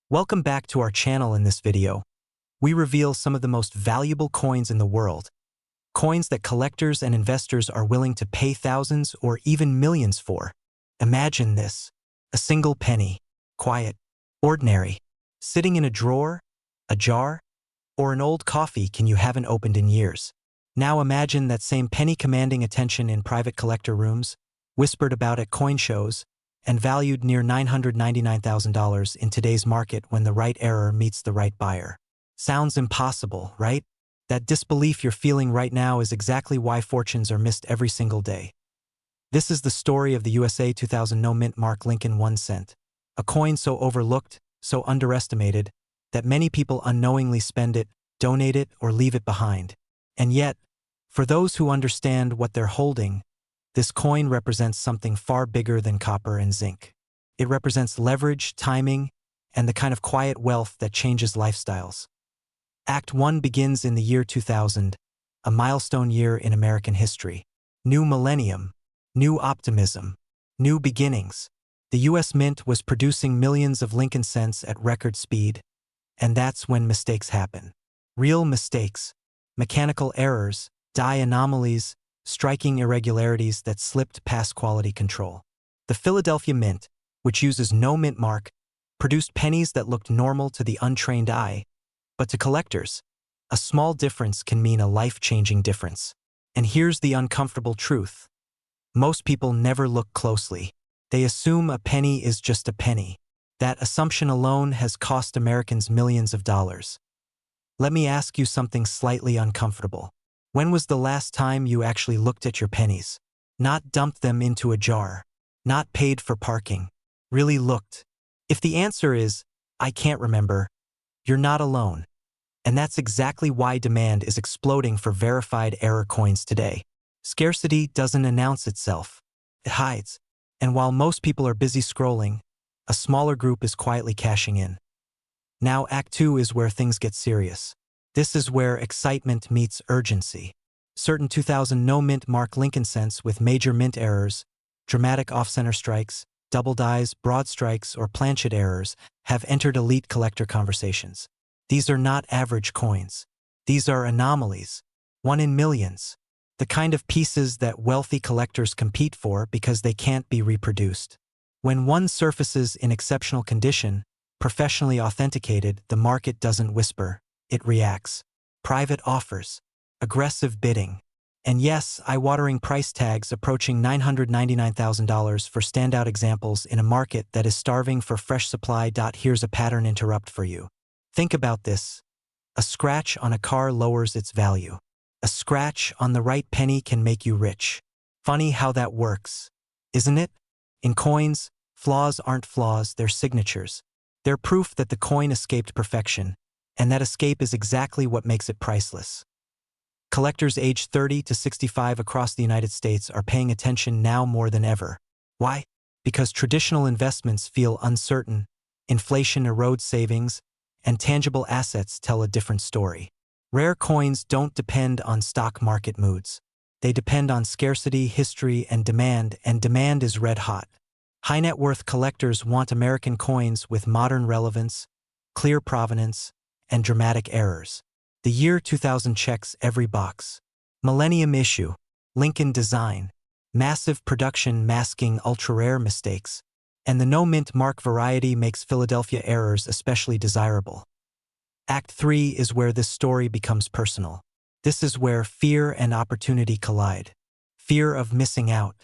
Welcome back to our channel. In this video, we reveal some of the most valuable coins in the world, coins that collectors and investors are willing to pay thousands or even millions for. Imagine this: a single penny, quiet, ordinary, sitting in a drawer, a jar, or an old coffee can you haven't opened in years. Now imagine that same penny commanding attention in private collector rooms, whispered about at coin shows, and valued near $999,000 in today's market when the right error meets the right buyer. Sounds impossible, right? That disbelief you're feeling right now is exactly why fortunes are missed every single day. This is the story of the USA 2000 no-mint mark Lincoln 1 cent, a coin so overlooked, so underestimated, that many people unknowingly spend it, donate it, or leave it behind. And yet, for those who understand what they're holding, this coin represents something far bigger than copper and zinc. It represents leverage, timing, and the kind of quiet wealth that changes lifestyles. Act 1 begins in the year 2000, a milestone year in American history. New millennium, new optimism, new beginnings. The U.S. Mint was producing millions of Lincoln cents at record speed, and that's when mistakes happen. Real mistakes, mechanical errors, die anomalies, striking irregularities that slipped past quality control. The Philadelphia Mint, which uses no mint mark, produced pennies that looked normal to the untrained eye, but to collectors, a small difference can mean a life-changing difference. And here's the uncomfortable truth: most people never look closely. They assume a penny is just a penny. That assumption alone has cost Americans millions of dollars. Let me ask you something slightly uncomfortable. When was the last time you actually looked at your pennies? Not dumped them into a jar. Not paid for parking. Really looked. If the answer is, I can't remember, you're not alone. And that's exactly why demand is exploding for verified error coins today. Scarcity doesn't announce itself. It hides. And while most people are busy scrolling, a smaller group is quietly cashing in. Now Act 2 is where things get serious. This is where excitement meets urgency. Certain 2000 no-mint mark Lincoln cents with major mint errors, dramatic off-center strikes, double dies, broad strikes, or planchet errors have entered elite collector conversations. These are not average coins. These are anomalies, one in millions, the kind of pieces that wealthy collectors compete for because they can't be reproduced. When one surfaces in exceptional condition, professionally authenticated, the market doesn't whisper. It reacts. Private offers, aggressive bidding, and yes, eye-watering price tags approaching $999,000 for standout examples in a market that is starving for fresh supply. Here's a pattern interrupt for you. Think about this. A scratch on a car lowers its value. A scratch on the right penny can make you rich. Funny how that works, isn't it? In coins, flaws aren't flaws, they're signatures. They're proof that the coin escaped perfection. And that escape is exactly what makes it priceless. Collectors aged 30 to 65 across the United States are paying attention now more than ever. Why? Because traditional investments feel uncertain, inflation erodes savings, and tangible assets tell a different story. Rare coins don't depend on stock market moods. They depend on scarcity, history, and demand is red hot. High net worth collectors want American coins with modern relevance, clear provenance, and dramatic errors. The year 2000 checks every box. Millennium issue, Lincoln design, massive production masking ultra-rare mistakes, and the no-mint mark variety makes Philadelphia errors especially desirable. Act 3 is where this story becomes personal. This is where fear and opportunity collide. Fear of missing out.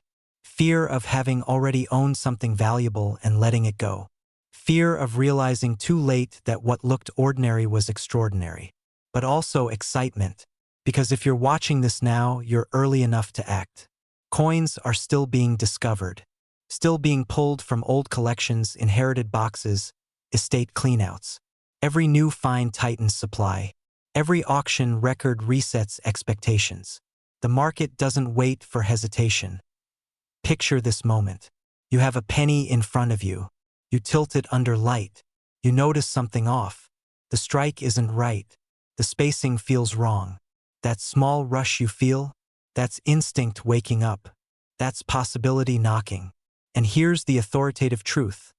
Fear of having already owned something valuable and letting it go. Fear of realizing too late that what looked ordinary was extraordinary. But also excitement, because if you're watching this now, you're early enough to act. Coins are still being discovered, still being pulled from old collections, inherited boxes, estate cleanouts. Every new find tightens supply. Every auction record resets expectations. The market doesn't wait for hesitation. Picture this moment. You have a penny in front of you. You tilt it under light. You notice something off. The strike isn't right. The spacing feels wrong. That small rush you feel, that's instinct waking up. That's possibility knocking. And here's the authoritative truth.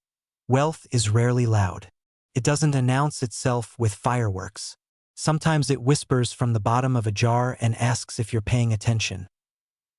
Wealth is rarely loud. It doesn't announce itself with fireworks. Sometimes it whispers from the bottom of a jar and asks if you're paying attention.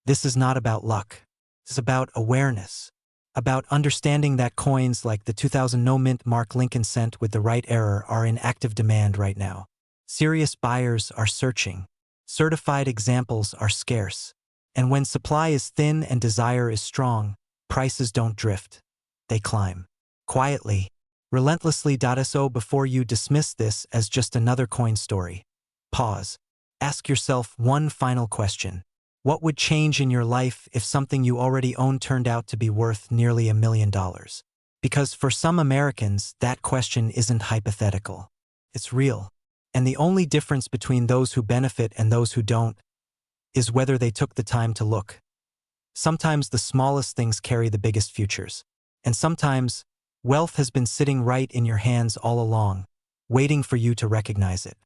This is not about luck. It's about awareness. About understanding that coins like the 2000 no-mint mark Lincoln cent with the right error are in active demand right now. Serious buyers are searching. Certified examples are scarce. And when supply is thin and desire is strong, prices don't drift. They climb. Quietly, relentlessly. So before you dismiss this as just another coin story, pause. Ask yourself one final question. What would change in your life if something you already own turned out to be worth nearly $1 million? Because for some Americans, that question isn't hypothetical. It's real. And the only difference between those who benefit and those who don't is whether they took the time to look. Sometimes the smallest things carry the biggest futures. And sometimes, wealth has been sitting right in your hands all along, waiting for you to recognize it.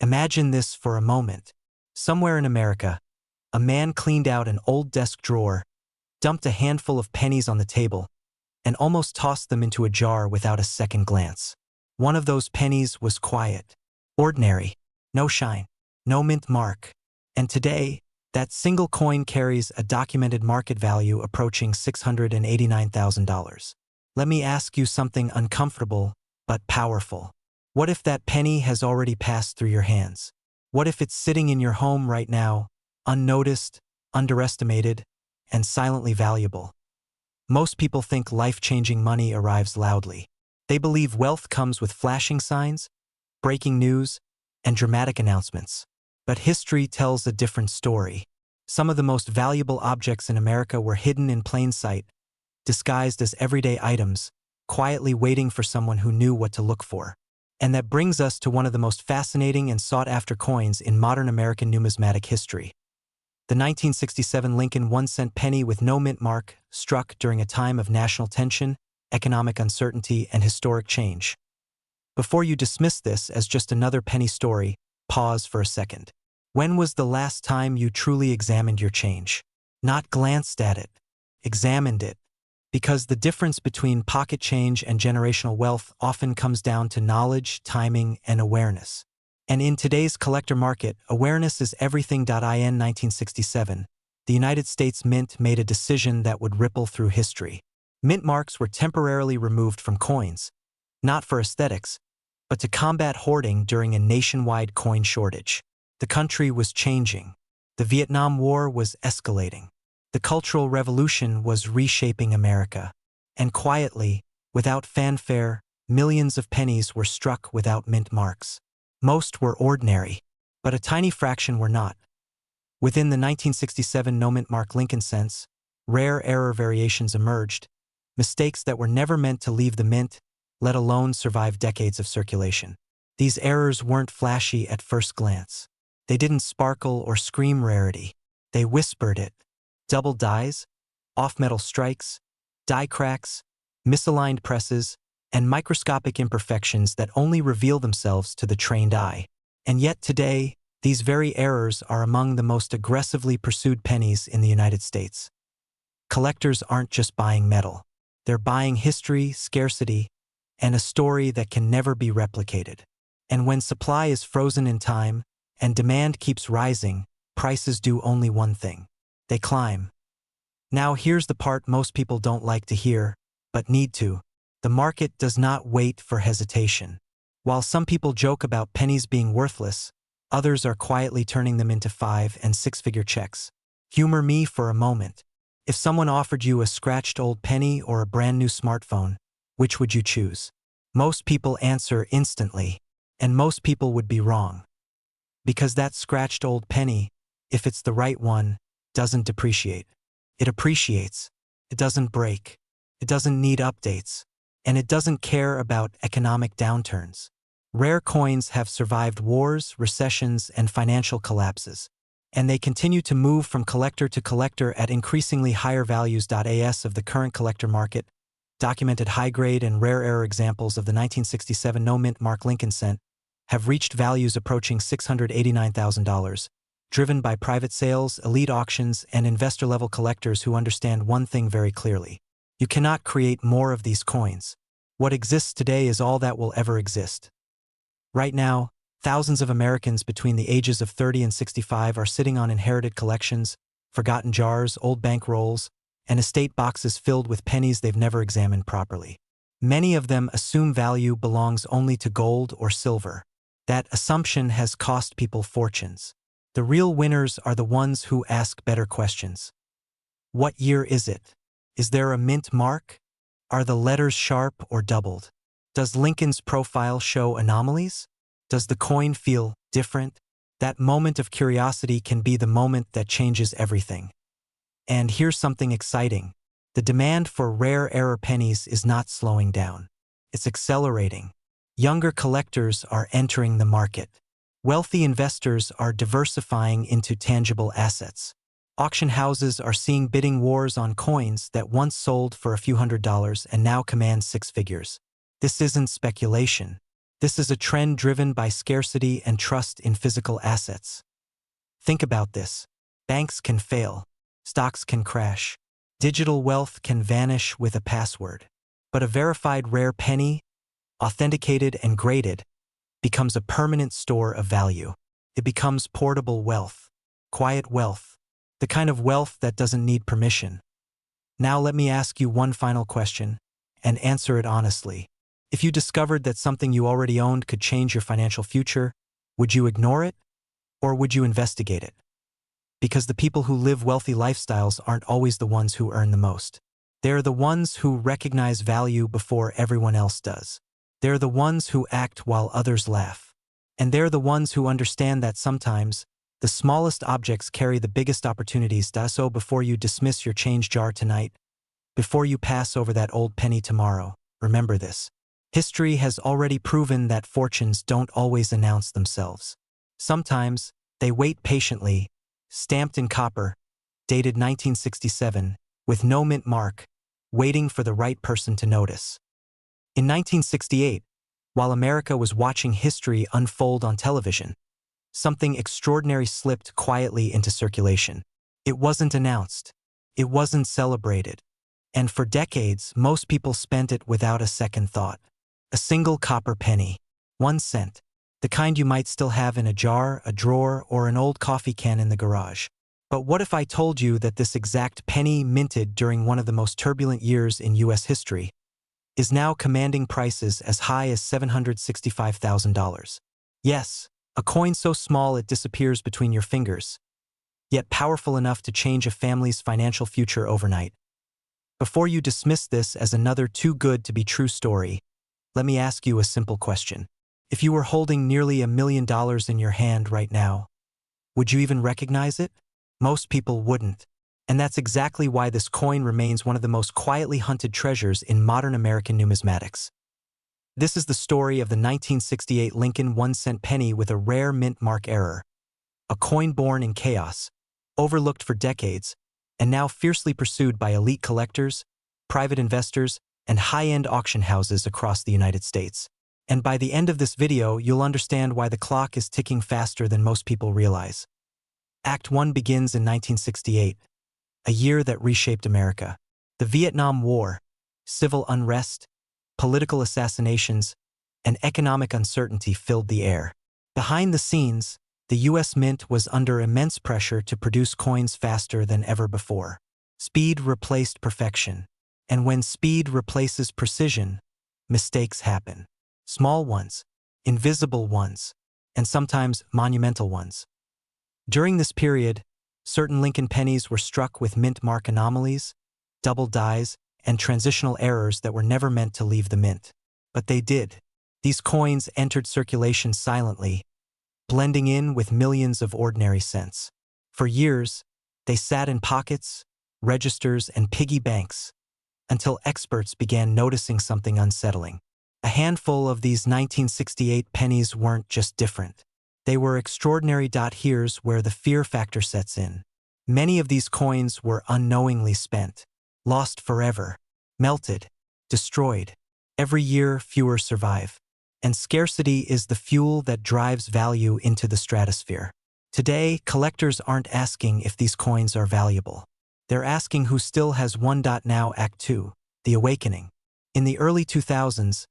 Imagine this for a moment. Somewhere in America, a man cleaned out an old desk drawer, dumped a handful of pennies on the table, and almost tossed them into a jar without a second glance. One of those pennies was quiet, ordinary, no shine, no mint mark. And today, that single coin carries a documented market value approaching $689,000. Let me ask you something uncomfortable, but powerful. What if that penny has already passed through your hands? What if it's sitting in your home right now, unnoticed, underestimated, and silently valuable? Most people think life-changing money arrives loudly. They believe wealth comes with flashing signs, breaking news, and dramatic announcements. But history tells a different story. Some of the most valuable objects in America were hidden in plain sight, disguised as everyday items, quietly waiting for someone who knew what to look for. And that brings us to one of the most fascinating and sought-after coins in modern American numismatic history. The 1967 Lincoln 1-cent penny with no mint mark, struck during a time of national tension, economic uncertainty, and historic change. Before you dismiss this as just another penny story, pause for a second. When was the last time you truly examined your change? Not glanced at it, examined it. Because the difference between pocket change and generational wealth often comes down to knowledge, timing, and awareness. And in today's collector market, awareness is everything. In 1967, the United States Mint made a decision that would ripple through history. Mint marks were temporarily removed from coins, not for aesthetics, but to combat hoarding during a nationwide coin shortage. The country was changing. The Vietnam War was escalating. The Cultural Revolution was reshaping America. And quietly, without fanfare, millions of pennies were struck without mint marks. Most were ordinary, but a tiny fraction were not. Within the 1967 no-mint mark Lincoln cents, rare error variations emerged, mistakes that were never meant to leave the mint, let alone survive decades of circulation. These errors weren't flashy at first glance. They didn't sparkle or scream rarity. They whispered it. Double dies, off-metal strikes, die cracks, misaligned presses, and microscopic imperfections that only reveal themselves to the trained eye. And yet today, these very errors are among the most aggressively pursued pennies in the United States. Collectors aren't just buying metal. They're buying history, scarcity, and a story that can never be replicated. And when supply is frozen in time and demand keeps rising, prices do only one thing. They climb. Now here's the part most people don't like to hear, but need to. The market does not wait for hesitation. While some people joke about pennies being worthless, others are quietly turning them into 5- and 6-figure checks. Humor me for a moment. If someone offered you a scratched old penny or a brand new smartphone, which would you choose? Most people answer instantly, and most people would be wrong. Because that scratched old penny, if it's the right one, doesn't depreciate. It appreciates. It doesn't break. It doesn't need updates. And it doesn't care about economic downturns. Rare coins have survived wars, recessions, and financial collapses. And they continue to move from collector to collector at increasingly higher values. As of the current collector market, documented high-grade and rare error examples of the 1967 no-mint mark Lincoln cent have reached values approaching $689,000, driven by private sales, elite auctions, and investor-level collectors who understand one thing very clearly. You cannot create more of these coins. What exists today is all that will ever exist. Right now, thousands of Americans between the ages of 30 and 65 are sitting on inherited collections, forgotten jars, old bank rolls, and estate boxes filled with pennies they've never examined properly. Many of them assume value belongs only to gold or silver. That assumption has cost people fortunes. The real winners are the ones who ask better questions. What year is it? Is there a mint mark? Are the letters sharp or doubled? Does Lincoln's profile show anomalies? Does the coin feel different? That moment of curiosity can be the moment that changes everything. And here's something exciting. The demand for rare error pennies is not slowing down. It's accelerating. Younger collectors are entering the market. Wealthy investors are diversifying into tangible assets. Auction houses are seeing bidding wars on coins that once sold for a few $100s and now command six figures. This isn't speculation. This is a trend driven by scarcity and trust in physical assets. Think about this. Banks can fail. Stocks can crash. Digital wealth can vanish with a password. But a verified rare penny, authenticated and graded, becomes a permanent store of value. It becomes portable wealth, quiet wealth, the kind of wealth that doesn't need permission. Now let me ask you one final question, and answer it honestly. If you discovered that something you already owned could change your financial future, would you ignore it? Or would you investigate it? Because the people who live wealthy lifestyles aren't always the ones who earn the most. They're the ones who recognize value before everyone else does. They're the ones who act while others laugh. And they're the ones who understand that sometimes, the smallest objects carry the biggest opportunities. So before you dismiss your change jar tonight, before you pass over that old penny tomorrow, remember this. History has already proven that fortunes don't always announce themselves. Sometimes, they wait patiently, stamped in copper, dated 1967, with no mint mark, waiting for the right person to notice. In 1968, while America was watching history unfold on television, something extraordinary slipped quietly into circulation. It wasn't announced. It wasn't celebrated. And for decades, most people spent it without a second thought. A single copper penny, 1 cent, the kind you might still have in a jar, a drawer, or an old coffee can in the garage. But what if I told you that this exact penny, minted during one of the most turbulent years in U.S. history, is now commanding prices as high as $765,000? Yes, a coin so small it disappears between your fingers, yet powerful enough to change a family's financial future overnight. Before you dismiss this as another too good to be true story, let me ask you a simple question. If you were holding nearly $1 million in your hand right now, would you even recognize it? Most people wouldn't. And that's exactly why this coin remains one of the most quietly hunted treasures in modern American numismatics. This is the story of the 1968 Lincoln 1-cent penny with a rare mint mark error. A coin born in chaos, overlooked for decades, and now fiercely pursued by elite collectors, private investors, and high-end auction houses across the United States. And by the end of this video, you'll understand why the clock is ticking faster than most people realize. Act 1 begins in 1968, a year that reshaped America. The Vietnam War, civil unrest, political assassinations, and economic uncertainty filled the air. Behind the scenes, the U.S. Mint was under immense pressure to produce coins faster than ever before. Speed replaced perfection. And when speed replaces precision, mistakes happen. Small ones, invisible ones, and sometimes monumental ones. During this period, certain Lincoln pennies were struck with mint mark anomalies, double dies, and transitional errors that were never meant to leave the mint. But they did. These coins entered circulation silently, blending in with millions of ordinary cents. For years, they sat in pockets, registers, and piggy banks, until experts began noticing something unsettling. A handful of these 1968 pennies weren't just different. They were extraordinary. Here's where the fear factor sets in. Many of these coins were unknowingly spent, lost forever, melted, destroyed. Every year, fewer survive. And scarcity is the fuel that drives value into the stratosphere. Today, collectors aren't asking if these coins are valuable. They're asking who still has one. Now Act 2, The Awakening. In the early 2000s,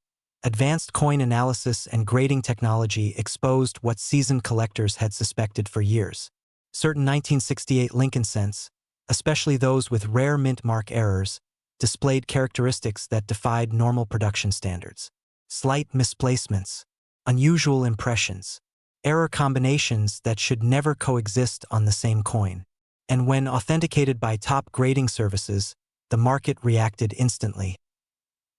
advanced coin analysis and grading technology exposed what seasoned collectors had suspected for years. Certain 1968 Lincoln cents, especially those with rare mint mark errors, displayed characteristics that defied normal production standards. Slight misplacements, unusual impressions, error combinations that should never coexist on the same coin. And when authenticated by top grading services, the market reacted instantly.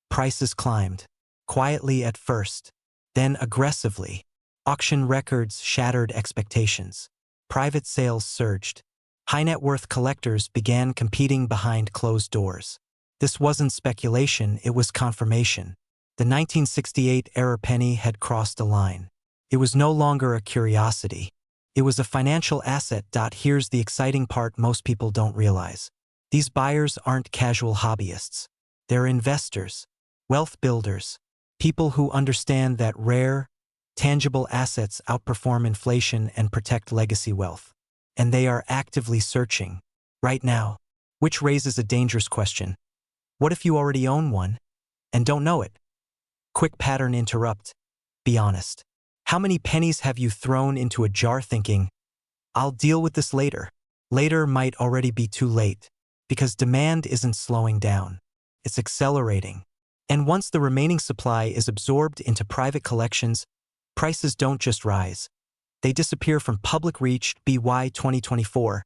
Prices climbed, quietly at first, then aggressively. Auction records shattered expectations. Private sales surged. High-net-worth collectors began competing behind closed doors. This wasn't speculation, it was confirmation. The 1968 error penny had crossed a line. It was no longer a curiosity. It was a financial asset. Here's the exciting part most people don't realize. These buyers aren't casual hobbyists. They're investors, wealth builders, people who understand that rare, tangible assets outperform inflation and protect legacy wealth. And they are actively searching, right now. Which raises a dangerous question. What if you already own one and don't know it? Quick pattern interrupt. Be honest. How many pennies have you thrown into a jar thinking, I'll deal with this later? Later might already be too late, because demand isn't slowing down. It's accelerating. And once the remaining supply is absorbed into private collections, prices don't just rise. They disappear from public reach. By 2024,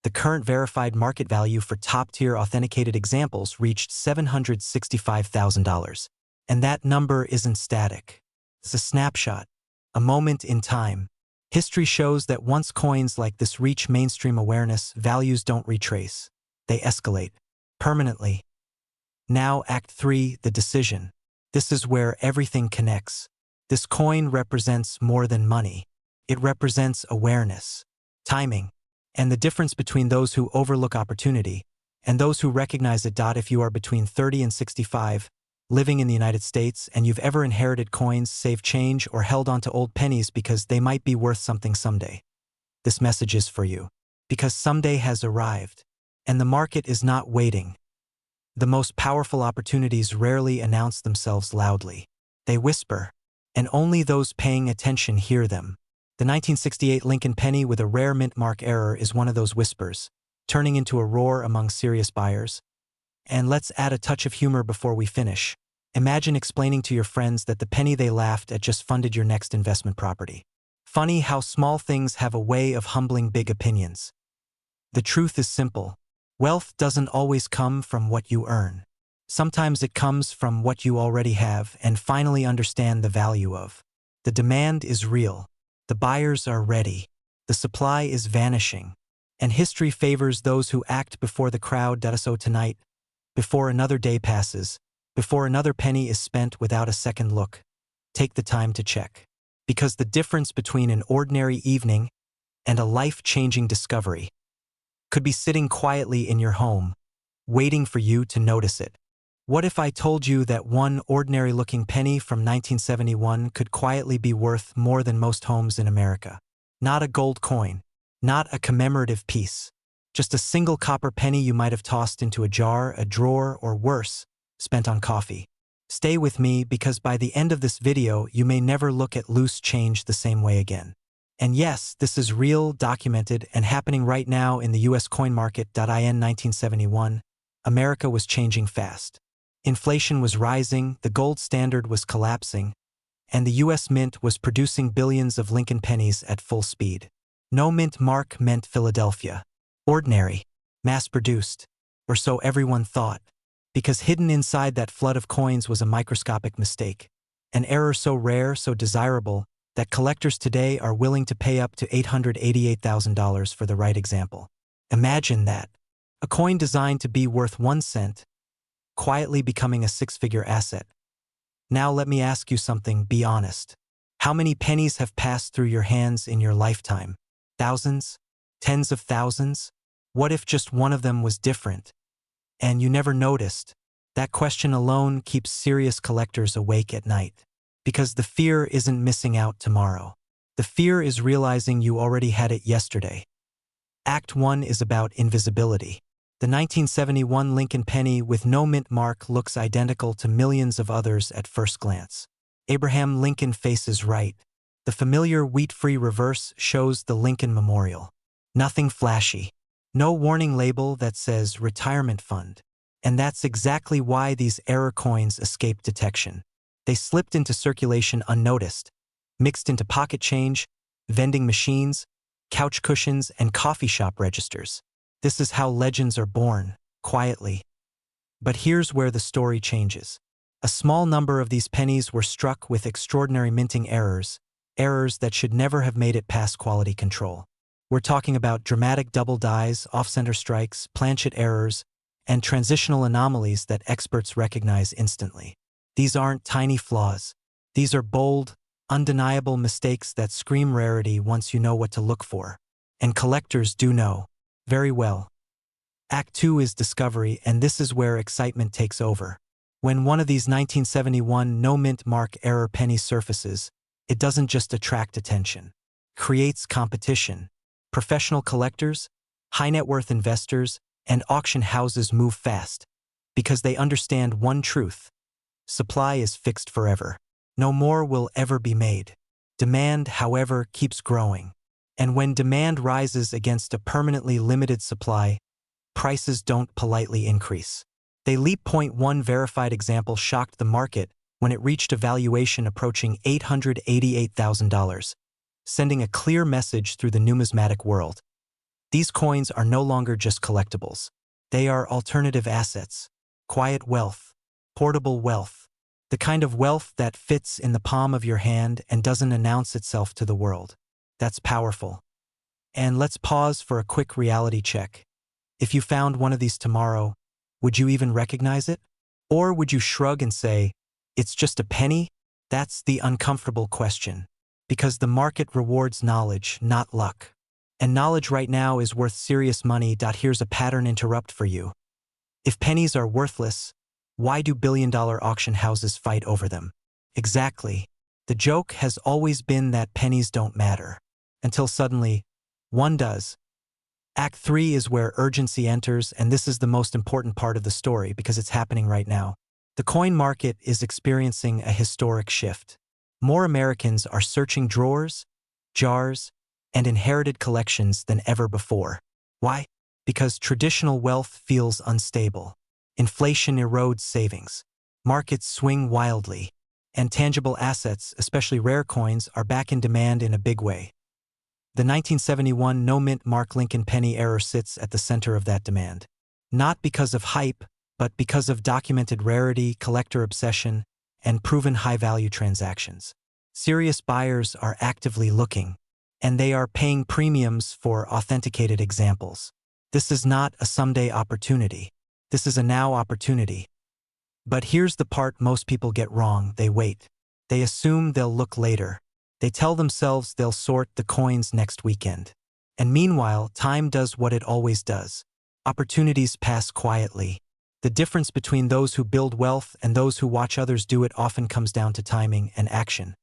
the current verified market value for top-tier authenticated examples reached $765,000. And that number isn't static. It's a snapshot, a moment in time. History shows that once coins like this reach mainstream awareness, values don't retrace. They escalate, permanently. Now Act 3, the decision. This is where everything connects. This coin represents more than money. It represents awareness, timing, and the difference between those who overlook opportunity and those who recognize it. If you are between 30 and 65, living in the United States, and you've ever inherited coins, saved change, or held onto old pennies because they might be worth something someday, this message is for you. Because someday has arrived, and the market is not waiting. The most powerful opportunities rarely announce themselves loudly. They whisper, and only those paying attention hear them. The 1968 Lincoln penny with a rare mint mark error is one of those whispers, turning into a roar among serious buyers. And let's add a touch of humor before we finish. Imagine explaining to your friends that the penny they laughed at just funded your next investment property. Funny how small things have a way of humbling big opinions. The truth is simple. Wealth doesn't always come from what you earn. Sometimes it comes from what you already have and finally understand the value of. The demand is real. The buyers are ready. The supply is vanishing. And history favors those who act before the crowd. So tonight, before another day passes, before another penny is spent without a second look, take the time to check. Because the difference between an ordinary evening and a life-changing discovery could be sitting quietly in your home, waiting for you to notice it. What if I told you that one ordinary-looking penny from 1971 could quietly be worth more than most homes in America? Not a gold coin, not a commemorative piece. Just a single copper penny you might have tossed into a jar, a drawer, or worse, spent on coffee. Stay with me because by the end of this video, you may never look at loose change the same way again. And yes, this is real, documented, and happening right now in the US coin market. In 1971, America was changing fast. Inflation was rising, the gold standard was collapsing, and the US Mint was producing billions of Lincoln pennies at full speed. No mint mark meant Philadelphia. Ordinary, mass-produced, or so everyone thought, because hidden inside that flood of coins was a microscopic mistake, an error so rare, so desirable, that collectors today are willing to pay up to $888,000 for the right example. Imagine that. A coin designed to be worth 1 cent, quietly becoming a six-figure asset. Now let me ask you something, be honest. How many pennies have passed through your hands in your lifetime? Thousands? Tens of thousands? What if just one of them was different? And you never noticed? That question alone keeps serious collectors awake at night. Because the fear isn't missing out tomorrow. The fear is realizing you already had it yesterday. Act 1 is about invisibility. The 1971 Lincoln penny with no mint mark looks identical to millions of others at first glance. Abraham Lincoln faces right. The familiar wheat-free reverse shows the Lincoln Memorial. Nothing flashy. No warning label that says retirement fund. And that's exactly why these error coins escaped detection. They slipped into circulation unnoticed, mixed into pocket change, vending machines, couch cushions, and coffee shop registers. This is how legends are born, quietly. But here's where the story changes. A small number of these pennies were struck with extraordinary minting errors, errors that should never have made it past quality control. We're talking about dramatic double dies, off-center strikes, planchet errors, and transitional anomalies that experts recognize instantly. These aren't tiny flaws. These are bold, undeniable mistakes that scream rarity once you know what to look for. And collectors do know. Very well. Act 2 is discovery, and this is where excitement takes over. When one of these 1971 no-mint mark error pennies surfaces, it doesn't just attract attention. It creates competition. Professional collectors, high-net-worth investors, and auction houses move fast because they understand one truth. Supply is fixed forever. No more will ever be made. Demand, however, keeps growing. And when demand rises against a permanently limited supply, prices don't politely increase. They leap. One verified example shocked the market when it reached a valuation approaching $888,000, sending a clear message through the numismatic world. These coins are no longer just collectibles. They are alternative assets, quiet wealth, portable wealth, the kind of wealth that fits in the palm of your hand and doesn't announce itself to the world. That's powerful. And let's pause for a quick reality check. If you found one of these tomorrow, would you even recognize it? Or would you shrug and say, it's just a penny? That's the uncomfortable question. Because the market rewards knowledge, not luck. And knowledge right now is worth serious money. Here's a pattern interrupt for you. If pennies are worthless, why do billion-dollar auction houses fight over them? Exactly. The joke has always been that pennies don't matter. Until suddenly, one does. Act 3 is where urgency enters, and this is the most important part of the story because it's happening right now. The coin market is experiencing a historic shift. More Americans are searching drawers, jars, and inherited collections than ever before. Why? Because traditional wealth feels unstable. Inflation erodes savings. Markets swing wildly. And tangible assets, especially rare coins, are back in demand in a big way. The 1971 no-mint mark Lincoln penny error sits at the center of that demand. Not because of hype, but because of documented rarity, collector obsession, and proven high-value transactions. Serious buyers are actively looking, and they are paying premiums for authenticated examples. This is not a someday opportunity. This is a now opportunity. But here's the part most people get wrong. They wait. They assume they'll look later. They tell themselves they'll sort the coins next weekend. And meanwhile, time does what it always does. Opportunities pass quietly. The difference between those who build wealth and those who watch others do it often comes down to timing and action.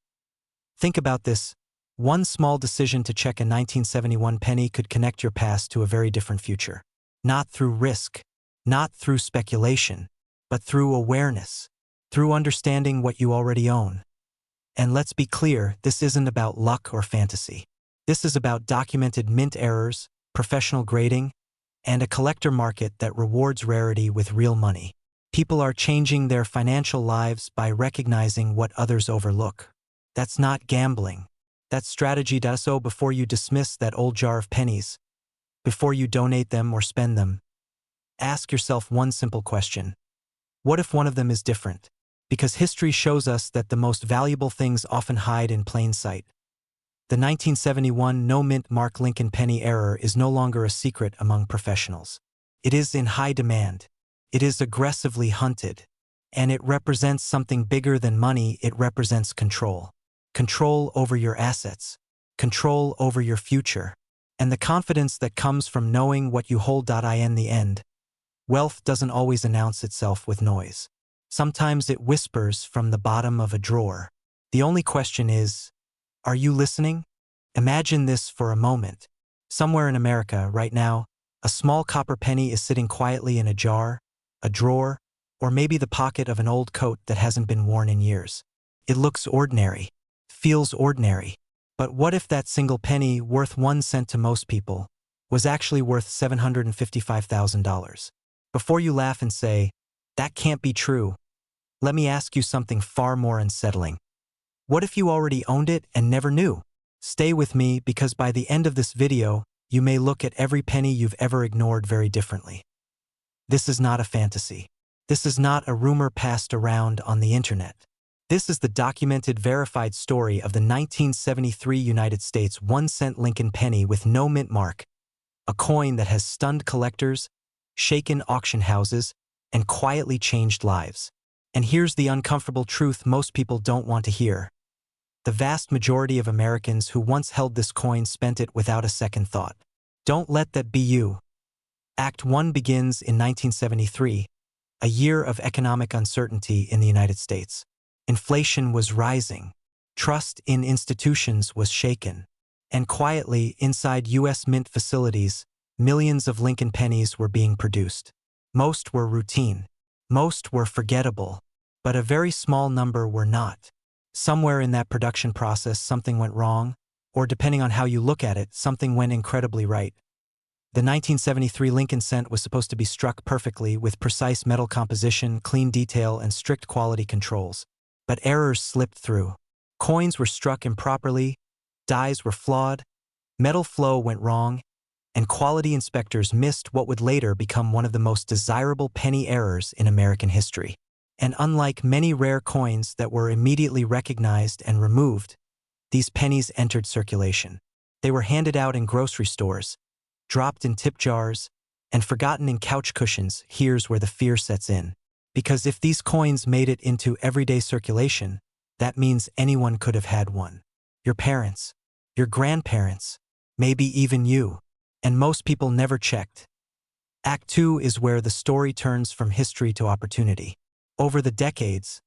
Think about this. One small decision to check a 1971 penny could connect your past to a very different future. Not through risk, not through speculation, but through awareness, through understanding what you already own. And let's be clear, this isn't about luck or fantasy. This is about documented mint errors, professional grading, and a collector market that rewards rarity with real money. People are changing their financial lives by recognizing what others overlook. That's not gambling. That's strategy. So before you dismiss that old jar of pennies, before you donate them or spend them, ask yourself one simple question. What if one of them is different? Because history shows us that the most valuable things often hide in plain sight. The 1971 no-mint mark Lincoln penny error is no longer a secret among professionals. It is in high demand. It is aggressively hunted. And it represents something bigger than money. It represents control. Control over your assets. Control over your future. And the confidence that comes from knowing what you hold. In the end, wealth doesn't always announce itself with noise. Sometimes it whispers from the bottom of a drawer. The only question is, are you listening? Imagine this for a moment. Somewhere in America right now, A small copper penny is sitting quietly in a jar, a drawer, or maybe the pocket of an old coat that hasn't been worn in years. It looks ordinary, feels ordinary. But what if that single penny, worth 1 cent to most people, was actually worth $755,000? Before you laugh and say, "That can't be true," let me ask you something far more unsettling. What if you already owned it and never knew? Stay with me, because by the end of this video, you may look at every penny you've ever ignored very differently. This is not a fantasy. This is not a rumor passed around on the internet. This is the documented, verified story of the 1973 United States 1-cent Lincoln penny with no mint mark, a coin that has stunned collectors, shaken auction houses, and quietly changed lives. And here's the uncomfortable truth most people don't want to hear. The vast majority of Americans who once held this coin spent it without a second thought. Don't let that be you. Act 1 begins in 1973, a year of economic uncertainty in the United States. Inflation was rising, trust in institutions was shaken, and quietly inside U.S. Mint facilities, millions of Lincoln pennies were being produced. Most were routine. Most were forgettable, but a very small number were not. Somewhere in that production process, something went wrong, or depending on how you look at it, something went incredibly right. The 1973 Lincoln cent was supposed to be struck perfectly with precise metal composition, clean detail, and strict quality controls. But errors slipped through. Coins were struck improperly, dies were flawed, metal flow went wrong, and quality inspectors missed what would later become one of the most desirable penny errors in American history. And unlike many rare coins that were immediately recognized and removed, these pennies entered circulation. They were handed out in grocery stores, dropped in tip jars, and forgotten in couch cushions. Here's where the fear sets in. Because if these coins made it into everyday circulation, that means anyone could have had one. Your parents, your grandparents, maybe even you. And most people never checked. Act 2 is where the story turns from history to opportunity. Over the decades,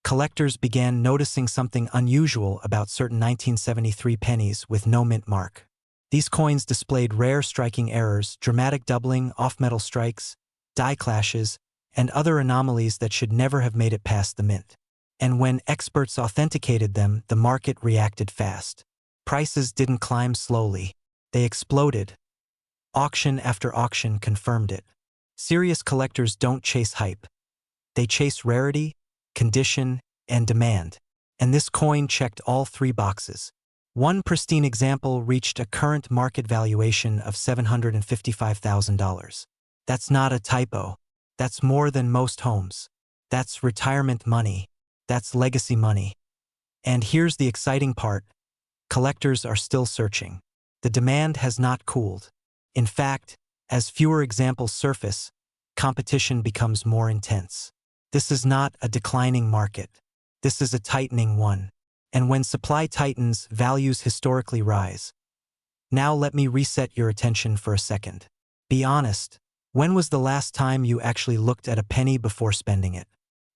collectors began noticing something unusual about certain 1973 pennies with no mint mark. These coins displayed rare striking errors, dramatic doubling, off-metal strikes, die clashes, and other anomalies that should never have made it past the mint. And when experts authenticated them, the market reacted fast. Prices didn't climb slowly. They exploded. Auction after auction confirmed it. Serious collectors don't chase hype. They chase rarity, condition, and demand. And this coin checked all three boxes. One pristine example reached a current market valuation of $755,000. That's not a typo. That's more than most homes. That's retirement money. That's legacy money. And here's the exciting part. Collectors are still searching. The demand has not cooled. In fact, as fewer examples surface, competition becomes more intense. This is not a declining market. This is a tightening one. And when supply tightens, values historically rise. Now let me reset your attention for a second. Be honest. When was the last time you actually looked at a penny before spending it?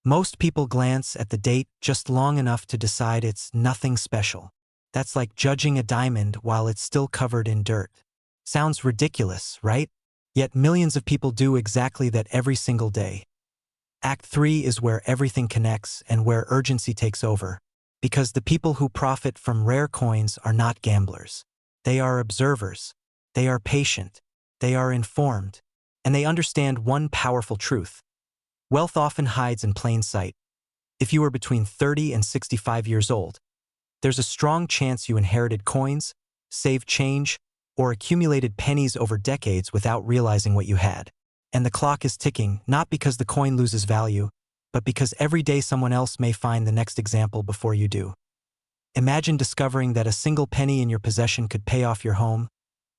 Most people glance at the date just long enough to decide it's nothing special. That's like judging a diamond while it's still covered in dirt. Sounds ridiculous, right? Yet millions of people do exactly that every single day. Act 3 is where everything connects and where urgency takes over. Because the people who profit from rare coins are not gamblers. They are observers. They are patient. They are informed. And they understand one powerful truth. Wealth often hides in plain sight. If you are between 30 and 65 years old, there's a strong chance you inherited coins, saved change, or accumulated pennies over decades without realizing what you had. And the clock is ticking, not because the coin loses value, but because every day someone else may find the next example before you do. Imagine discovering that a single penny in your possession could pay off your home,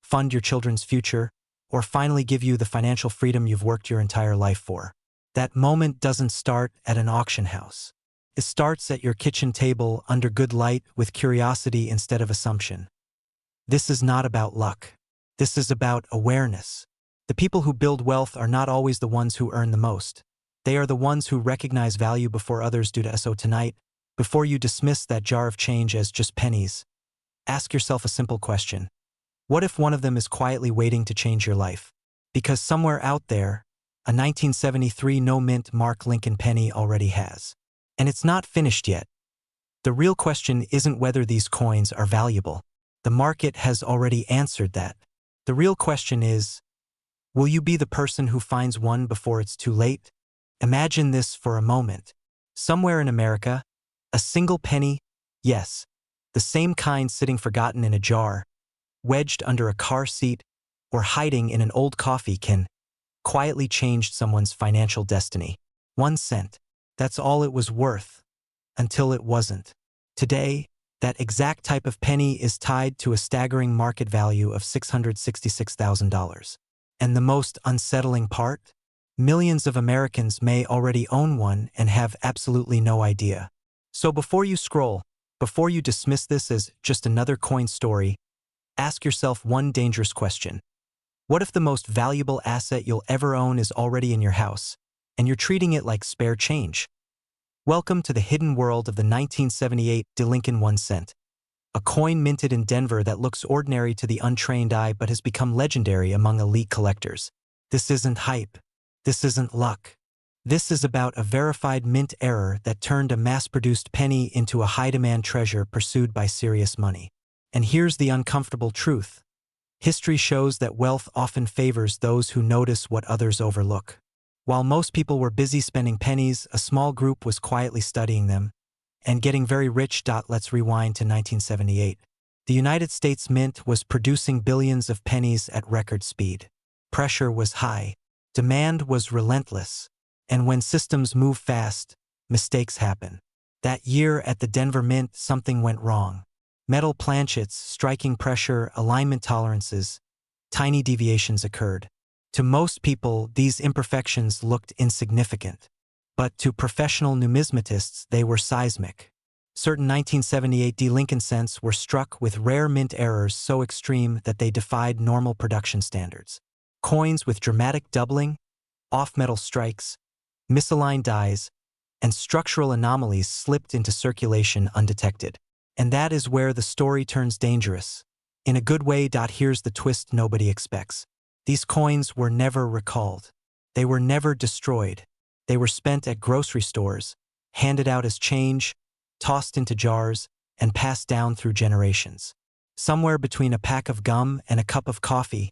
fund your children's future, or finally give you the financial freedom you've worked your entire life for. That moment doesn't start at an auction house. It starts at your kitchen table under good light with curiosity instead of assumption. This is not about luck. This is about awareness. The people who build wealth are not always the ones who earn the most. They are the ones who recognize value before others do. So tonight, before you dismiss that jar of change as just pennies, ask yourself a simple question. What if one of them is quietly waiting to change your life? Because somewhere out there, a 1973 no-mint Mark Lincoln penny already has. And it's not finished yet. The real question isn't whether these coins are valuable. The market has already answered that. The real question is, will you be the person who finds one before it's too late? Imagine this for a moment. Somewhere in America, a single penny, yes, the same kind sitting forgotten in a jar, wedged under a car seat, or hiding in an old coffee can quietly change someone's financial destiny. 1 cent. That's all it was worth. Until it wasn't. Today, that exact type of penny is tied to a staggering market value of $666,000. And the most unsettling part? Millions of Americans may already own one and have absolutely no idea. So before you scroll, before you dismiss this as just another coin story, ask yourself one dangerous question. What if the most valuable asset you'll ever own is already in your house, and you're treating it like spare change? Welcome to the hidden world of the 1978 Lincoln 1 cent. A coin minted in Denver that looks ordinary to the untrained eye but has become legendary among elite collectors. This isn't hype. This isn't luck. This is about a verified mint error that turned a mass-produced penny into a high-demand treasure pursued by serious money. And here's the uncomfortable truth. History shows that wealth often favors those who notice what others overlook. While most people were busy spending pennies, a small group was quietly studying them and getting very rich. Let's rewind to 1978. The United States Mint was producing billions of pennies at record speed. Pressure was high. Demand was relentless. And when systems move fast, mistakes happen. That year at the Denver Mint, something went wrong. Metal planchets, striking pressure, alignment tolerances, tiny deviations occurred. To most people, these imperfections looked insignificant. But to professional numismatists, they were seismic. Certain 1978 Lincoln cents were struck with rare mint errors so extreme that they defied normal production standards. Coins with dramatic doubling, off-metal strikes, misaligned dies, and structural anomalies slipped into circulation undetected. And that is where the story turns dangerous. In a good way. Here's the twist nobody expects. These coins were never recalled. They were never destroyed. They were spent at grocery stores, handed out as change, tossed into jars, and passed down through generations. Somewhere between a pack of gum and a cup of coffee,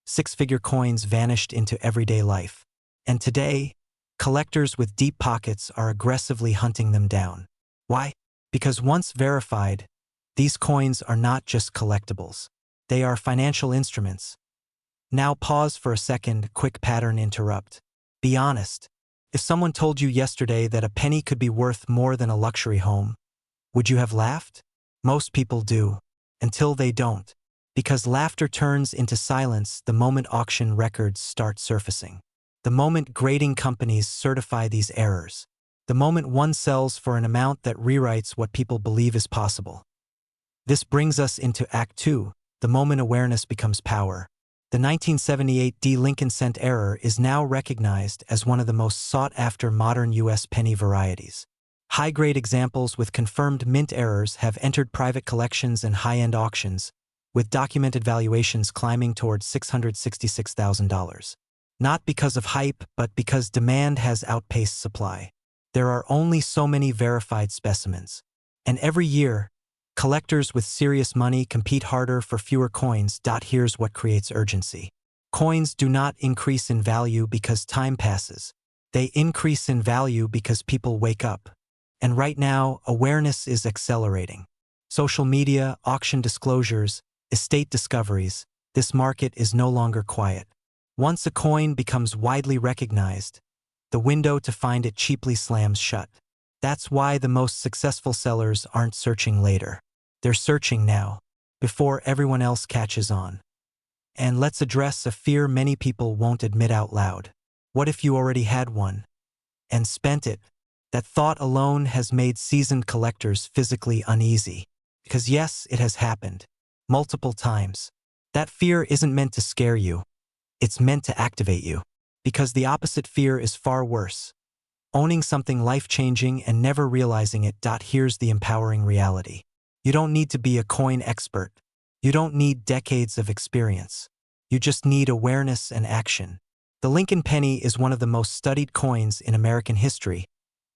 six-figure coins vanished into everyday life. And today, collectors with deep pockets are aggressively hunting them down. Why? Because once verified, these coins are not just collectibles. They are financial instruments. Now pause for a second, quick pattern interrupt. Be honest. If someone told you yesterday that a penny could be worth more than a luxury home, would you have laughed? Most people do. Until they don't. Because laughter turns into silence the moment auction records start surfacing. The moment grading companies certify these errors. The moment one sells for an amount that rewrites what people believe is possible. This brings us into Act 2, the moment awareness becomes power. The 1978 Lincoln cent error is now recognized as one of the most sought-after modern U.S. penny varieties. High-grade examples with confirmed mint errors have entered private collections and high-end auctions, with documented valuations climbing towards $666,000. Not because of hype, but because demand has outpaced supply. There are only so many verified specimens. And every year, collectors with serious money compete harder for fewer coins. Here's what creates urgency. Coins do not increase in value because time passes. They increase in value because people wake up. And right now, awareness is accelerating. Social media, auction disclosures, estate discoveries, this market is no longer quiet. Once a coin becomes widely recognized, the window to find it cheaply slams shut. That's why the most successful sellers aren't searching later. They're searching now, before everyone else catches on. And let's address a fear many people won't admit out loud. What if you already had one and spent it? That thought alone has made seasoned collectors physically uneasy. Because yes, it has happened. Multiple times. That fear isn't meant to scare you. It's meant to activate you. Because the opposite fear is far worse. Owning something life-changing and never realizing it. Here's the empowering reality. You don't need to be a coin expert. You don't need decades of experience. You just need awareness and action. The Lincoln penny is one of the most studied coins in American history,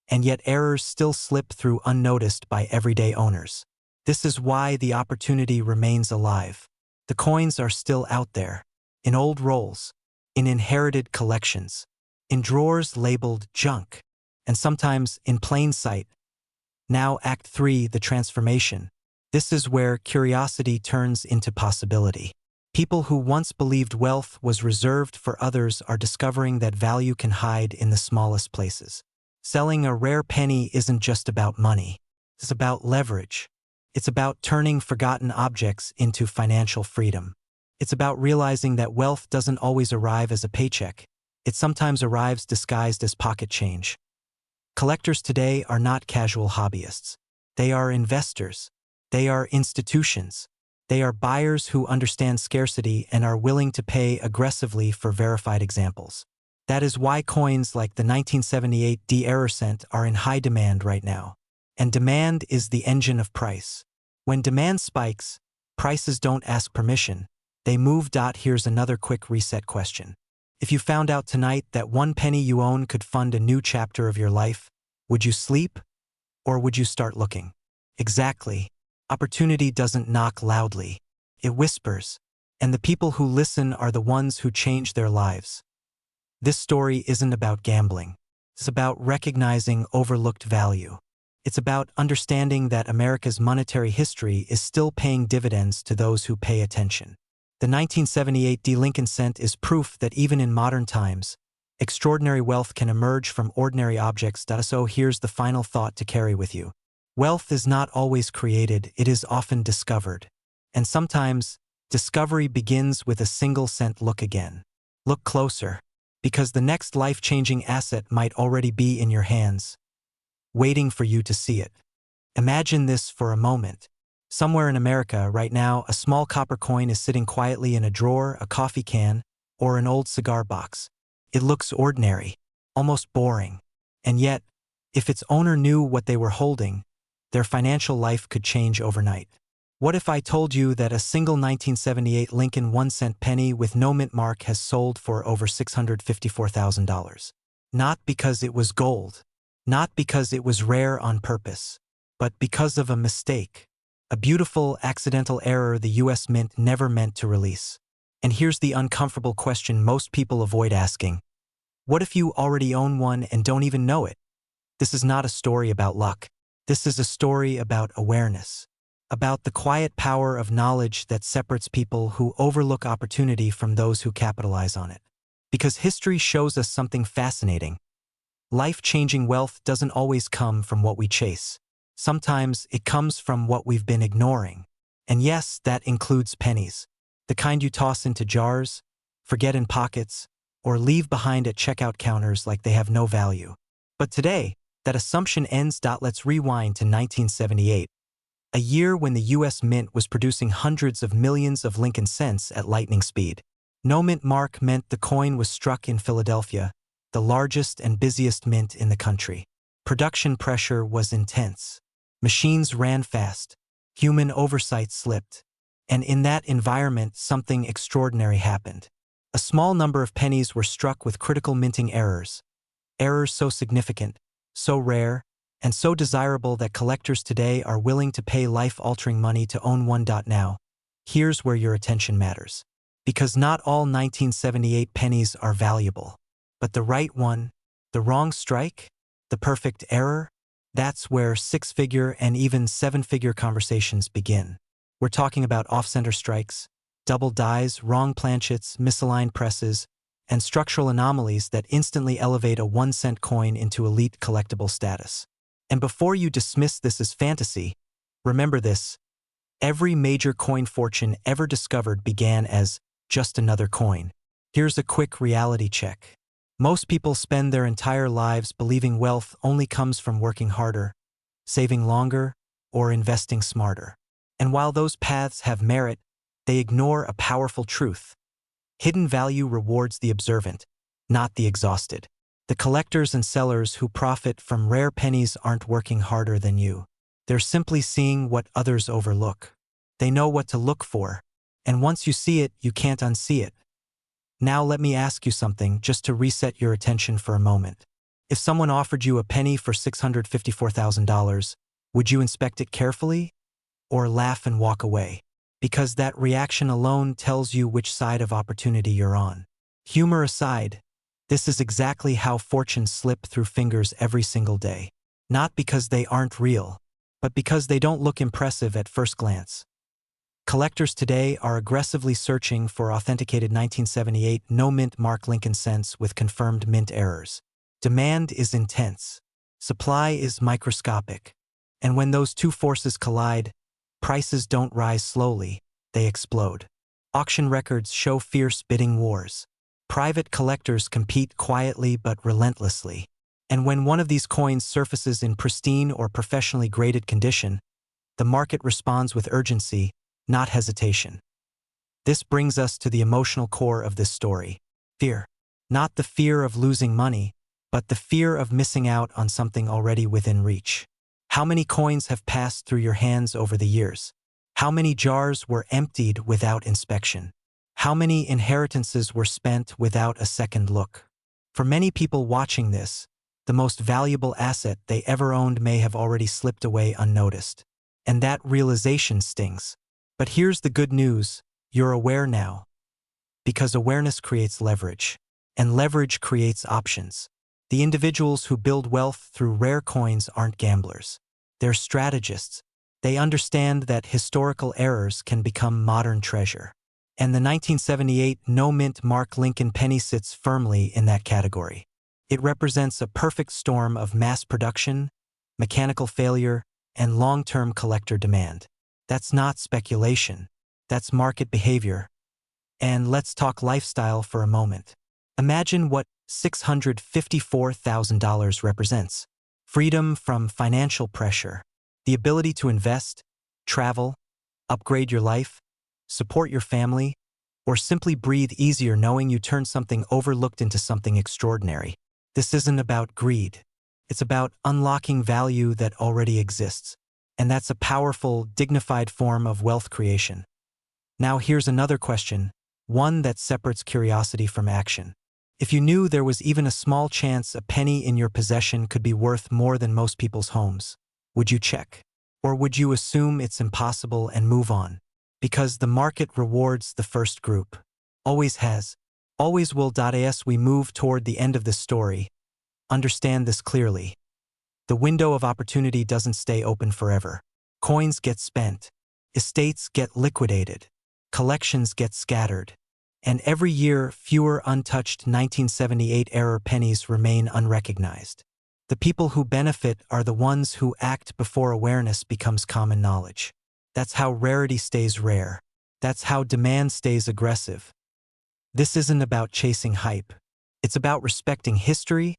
and yet errors still slip through unnoticed by everyday owners. This is why the opportunity remains alive. The coins are still out there, in old rolls, in inherited collections, in drawers labeled junk, and sometimes in plain sight. Now Act 3, the transformation. This is where curiosity turns into possibility. People who once believed wealth was reserved for others are discovering that value can hide in the smallest places. Selling a rare penny isn't just about money. It's about leverage. It's about turning forgotten objects into financial freedom. It's about realizing that wealth doesn't always arrive as a paycheck. It sometimes arrives disguised as pocket change. Collectors today are not casual hobbyists. They are investors. They are institutions. They are buyers who understand scarcity and are willing to pay aggressively for verified examples. That is why coins like the 1978 D-error cent are in high demand right now. And demand is the engine of price. When demand spikes, prices don't ask permission. They move. Here's another quick reset question. If you found out tonight that one penny you own could fund a new chapter of your life, would you sleep? Or would you start looking? Exactly. Opportunity doesn't knock loudly. It whispers. And the people who listen are the ones who change their lives. This story isn't about gambling. It's about recognizing overlooked value. It's about understanding that America's monetary history is still paying dividends to those who pay attention. The 1978 D. Lincoln cent is proof that even in modern times, extraordinary wealth can emerge from ordinary objects. So here's the final thought to carry with you. Wealth is not always created, it is often discovered. And sometimes, discovery begins with a single cent. Look again. Look closer, because the next life-changing asset might already be in your hands, waiting for you to see it. Imagine this for a moment. Somewhere in America right now, a small copper coin is sitting quietly in a drawer, a coffee can, or an old cigar box. It looks ordinary, almost boring. And yet, if its owner knew what they were holding, their financial life could change overnight. What if I told you that a single 1978 Lincoln 1-cent penny with no mint mark has sold for over $654,000? Not because it was gold, not because it was rare on purpose, but because of a mistake. A beautiful, accidental error the U.S. Mint never meant to release. And here's the uncomfortable question most people avoid asking. What if you already own one and don't even know it? This is not a story about luck. This is a story about awareness, about the quiet power of knowledge that separates people who overlook opportunity from those who capitalize on it. Because history shows us something fascinating. Life-changing wealth doesn't always come from what we chase. Sometimes it comes from what we've been ignoring. And yes, that includes pennies. The kind you toss into jars, forget in pockets, or leave behind at checkout counters like they have no value. But today, that assumption ends. Let's rewind to 1978, a year when the U.S. Mint was producing hundreds of millions of Lincoln cents at lightning speed. No mint mark meant the coin was struck in Philadelphia, the largest and busiest mint in the country. Production pressure was intense. Machines ran fast. Human oversight slipped. And in that environment, something extraordinary happened. A small number of pennies were struck with critical minting errors. Errors so significant, so rare, and so desirable that collectors today are willing to pay life-altering money to own one. Now, here's where your attention matters. Because not all 1978 pennies are valuable. But the right one, the wrong strike, the perfect error, that's where six-figure and even seven-figure conversations begin. We're talking about off-center strikes, double dies, wrong planchets, misaligned presses, and structural anomalies that instantly elevate a 1-cent coin into elite collectible status. And before you dismiss this as fantasy, remember this: every major coin fortune ever discovered began as just another coin. Here's a quick reality check. Most people spend their entire lives believing wealth only comes from working harder, saving longer, or investing smarter. And while those paths have merit, they ignore a powerful truth. Hidden value rewards the observant, not the exhausted. The collectors and sellers who profit from rare pennies aren't working harder than you. They're simply seeing what others overlook. They know what to look for, and once you see it, you can't unsee it. Now let me ask you something just to reset your attention for a moment. If someone offered you a penny for $654,000, would you inspect it carefully or laugh and walk away? Because that reaction alone tells you which side of opportunity you're on. Humor aside, this is exactly how fortunes slip through fingers every single day. Not because they aren't real, but because they don't look impressive at first glance. Collectors today are aggressively searching for authenticated 1978 no-mint Mark Lincoln cents with confirmed mint errors. Demand is intense. Supply is microscopic. And when those two forces collide, prices don't rise slowly, they explode. Auction records show fierce bidding wars. Private collectors compete quietly but relentlessly. And when one of these coins surfaces in pristine or professionally graded condition, the market responds with urgency, not hesitation. This brings us to the emotional core of this story. Fear. Not the fear of losing money, but the fear of missing out on something already within reach. How many coins have passed through your hands over the years? How many jars were emptied without inspection? How many inheritances were spent without a second look? For many people watching this, the most valuable asset they ever owned may have already slipped away unnoticed. And that realization stings. But here's the good news, you're aware now. Because awareness creates leverage, and leverage creates options. The individuals who build wealth through rare coins aren't gamblers. They're strategists. They understand that historical errors can become modern treasure. And the 1978 no-mint Mark Lincoln penny sits firmly in that category. It represents a perfect storm of mass production, mechanical failure, and long-term collector demand. That's not speculation. That's market behavior. And let's talk lifestyle for a moment. Imagine what $654,000 represents. Freedom from financial pressure. The ability to invest, travel, upgrade your life, support your family, or simply breathe easier knowing you turned something overlooked into something extraordinary. This isn't about greed. It's about unlocking value that already exists. And that's a powerful, dignified form of wealth creation. Now here's another question, one that separates curiosity from action. If you knew there was even a small chance a penny in your possession could be worth more than most people's homes, would you check? Or would you assume it's impossible and move on? Because the market rewards the first group. Always has. Always will. As we move toward the end of this story, understand this clearly. The window of opportunity doesn't stay open forever. Coins get spent. Estates get liquidated. Collections get scattered. And every year, fewer untouched 1978 era pennies remain unrecognized. The people who benefit are the ones who act before awareness becomes common knowledge. That's how rarity stays rare. That's how demand stays aggressive. This isn't about chasing hype. It's about respecting history,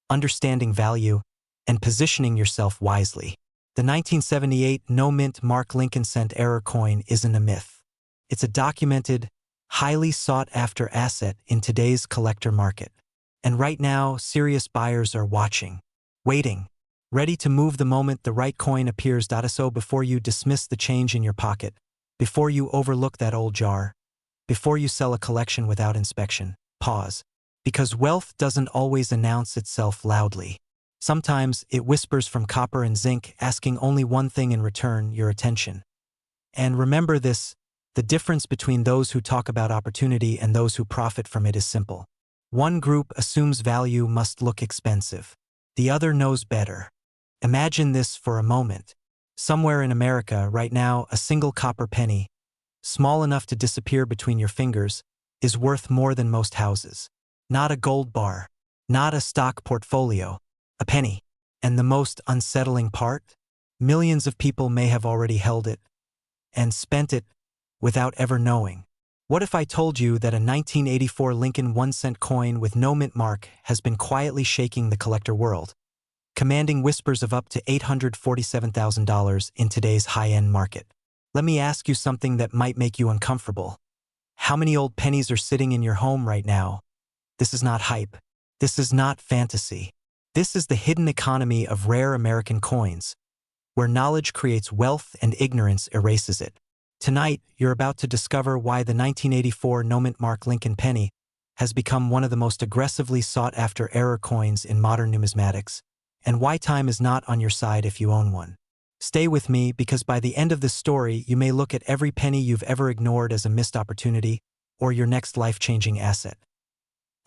understanding value, and positioning yourself wisely. The 1978 no-mint Mark Lincoln cent era coin isn't a myth. It's a documented, highly sought-after asset in today's collector market. And right now, serious buyers are watching, waiting, ready to move the moment the right coin appears. So before you dismiss the change in your pocket, before you overlook that old jar, before you sell a collection without inspection, pause. Because wealth doesn't always announce itself loudly. Sometimes it whispers from copper and zinc, asking only one thing in return, your attention. And remember this, the difference between those who talk about opportunity and those who profit from it is simple. One group assumes value must look expensive. The other knows better. Imagine this for a moment. Somewhere in America right now, a single copper penny, small enough to disappear between your fingers, is worth more than most houses. Not a gold bar, not a stock portfolio, a penny. And the most unsettling part? Millions of people may have already held it and spent it without ever knowing. What if I told you that a 1984 Lincoln 1-cent coin with no mint mark has been quietly shaking the collector world, commanding whispers of up to $847,000 in today's high-end market? Let me ask you something that might make you uncomfortable. How many old pennies are sitting in your home right now? This is not hype. This is not fantasy. This is the hidden economy of rare American coins, where knowledge creates wealth and ignorance erases it. Tonight, you're about to discover why the 1984 no-mint Mark Lincoln penny has become one of the most aggressively sought-after error coins in modern numismatics, and why time is not on your side if you own one. Stay with me, because by the end of this story, you may look at every penny you've ever ignored as a missed opportunity or your next life-changing asset.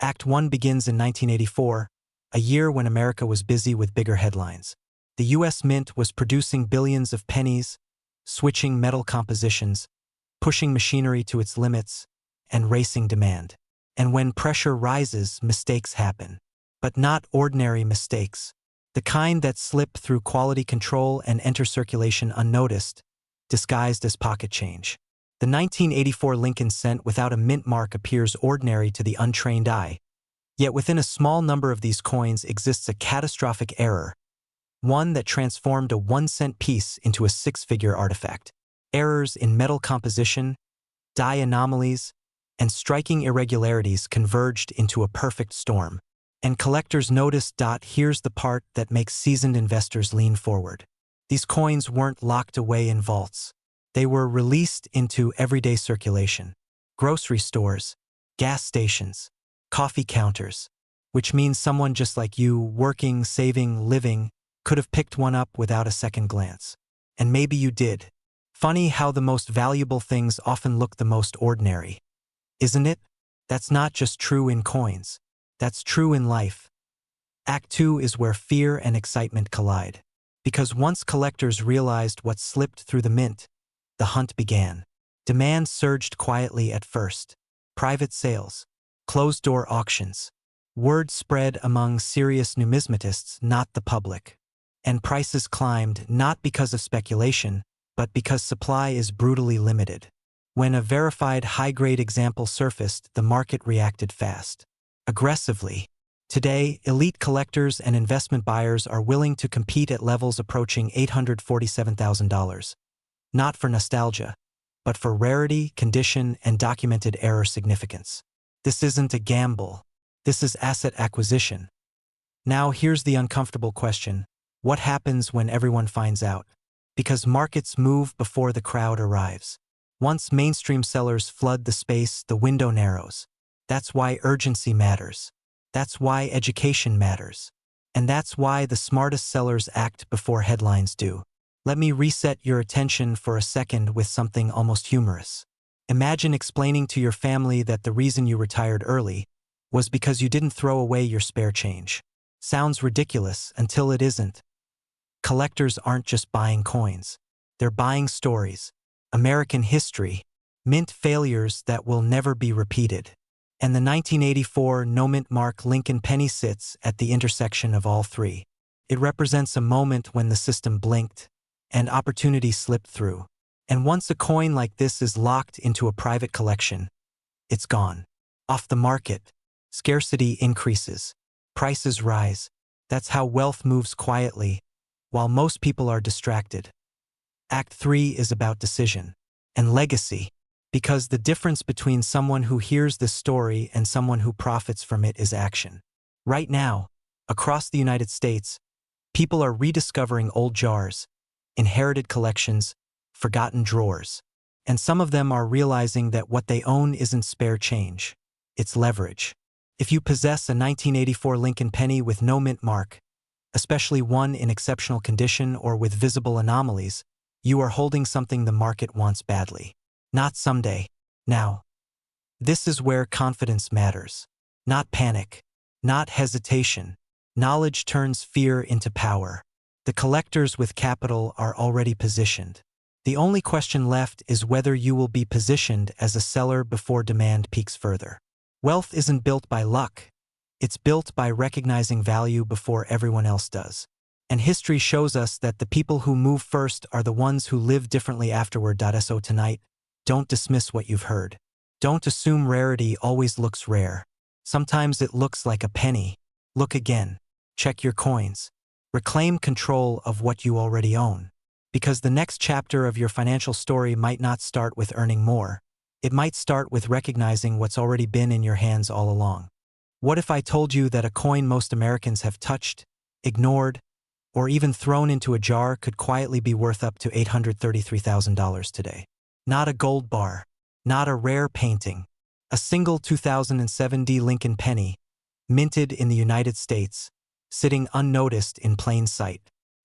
Act 1 begins in 1984, a year when America was busy with bigger headlines. The U.S. Mint was producing billions of pennies, switching metal compositions, pushing machinery to its limits, and racing demand. And when pressure rises, mistakes happen. But not ordinary mistakes. The kind that slip through quality control and enter circulation unnoticed, disguised as pocket change. The 1984 Lincoln cent without a mint mark appears ordinary to the untrained eye. Yet within a small number of these coins exists a catastrophic error, one that transformed a 1-cent piece into a 6-figure artifact. Errors in metal composition, die anomalies, and striking irregularities converged into a perfect storm. And collectors noticed. Here's the part that makes seasoned investors lean forward. These coins weren't locked away in vaults. They were released into everyday circulation. Grocery stores, gas stations, coffee counters, which means someone just like you, working, saving, living, could have picked one up without a second glance. And maybe you did. Funny how the most valuable things often look the most ordinary, isn't it? That's not just true in coins. That's true in life. Act 2 is where fear and excitement collide. Because once collectors realized what slipped through the mint, the hunt began. Demand surged quietly at first. Private sales, closed-door auctions. Word spread among serious numismatists, not the public. And prices climbed not because of speculation, but because supply is brutally limited. When a verified high-grade example surfaced, the market reacted fast. Aggressively. Today, elite collectors and investment buyers are willing to compete at levels approaching $847,000. Not for nostalgia, but for rarity, condition, and documented error significance. This isn't a gamble. This is asset acquisition. Now here's the uncomfortable question. What happens when everyone finds out? Because markets move before the crowd arrives. Once mainstream sellers flood the space, the window narrows. That's why urgency matters. That's why education matters. And that's why the smartest sellers act before headlines do. Let me reset your attention for a second with something almost humorous. Imagine explaining to your family that the reason you retired early was because you didn't throw away your spare change. Sounds ridiculous until it isn't. Collectors aren't just buying coins. They're buying stories, American history, mint failures that will never be repeated. And the 1984 no-mint mark Lincoln penny sits at the intersection of all three. It represents a moment when the system blinked and opportunity slipped through. And once a coin like this is locked into a private collection, it's gone. Off the market, scarcity increases, prices rise. That's how wealth moves quietly, while most people are distracted. Act 3 is about decision and legacy, because the difference between someone who hears this story and someone who profits from it is action. Right now, across the United States, people are rediscovering old jars, inherited collections, forgotten drawers. And some of them are realizing that what they own isn't spare change, it's leverage. If you possess a 1984 Lincoln penny with no mint mark, especially one in exceptional condition or with visible anomalies, you are holding something the market wants badly. Not someday, now. This is where confidence matters. Not panic, not hesitation. Knowledge turns fear into power. The collectors with capital are already positioned. The only question left is whether you will be positioned as a seller before demand peaks further. Wealth isn't built by luck. It's built by recognizing value before everyone else does. And history shows us that the people who move first are the ones who live differently afterward. So tonight, don't dismiss what you've heard. Don't assume rarity always looks rare. Sometimes it looks like a penny. Look again. Check your coins. Reclaim control of what you already own. Because the next chapter of your financial story might not start with earning more. It might start with recognizing what's already been in your hands all along. What if I told you that a coin most Americans have touched, ignored, or even thrown into a jar could quietly be worth up to $833,000 today? Not a gold bar, not a rare painting, A single 2007 Lincoln penny, minted in the United States, sitting unnoticed in plain sight.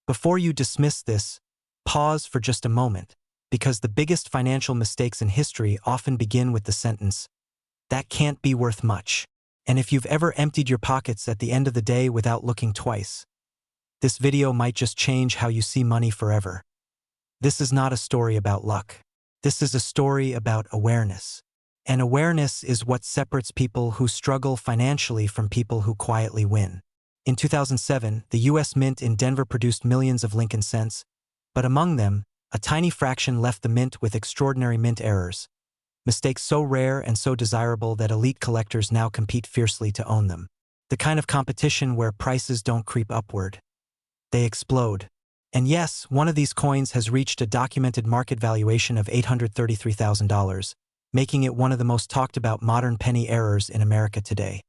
Before you dismiss this, pause for just a moment, because the biggest financial mistakes in history often begin with the sentence, "That can't be worth much." And if you've ever emptied your pockets at the end of the day without looking twice, this video might just change how you see money forever. This is not a story about luck. This is a story about awareness. And awareness is what separates people who struggle financially from people who quietly win. In 2007, the U.S. Mint in Denver produced millions of Lincoln cents, but among them, a tiny fraction left the mint with extraordinary mint errors, mistakes so rare and so desirable that elite collectors now compete fiercely to own them. The kind of competition where prices don't creep upward. They explode. And yes, one of these coins has reached a documented market valuation of $833,000, making it one of the most talked about modern penny errors in America today.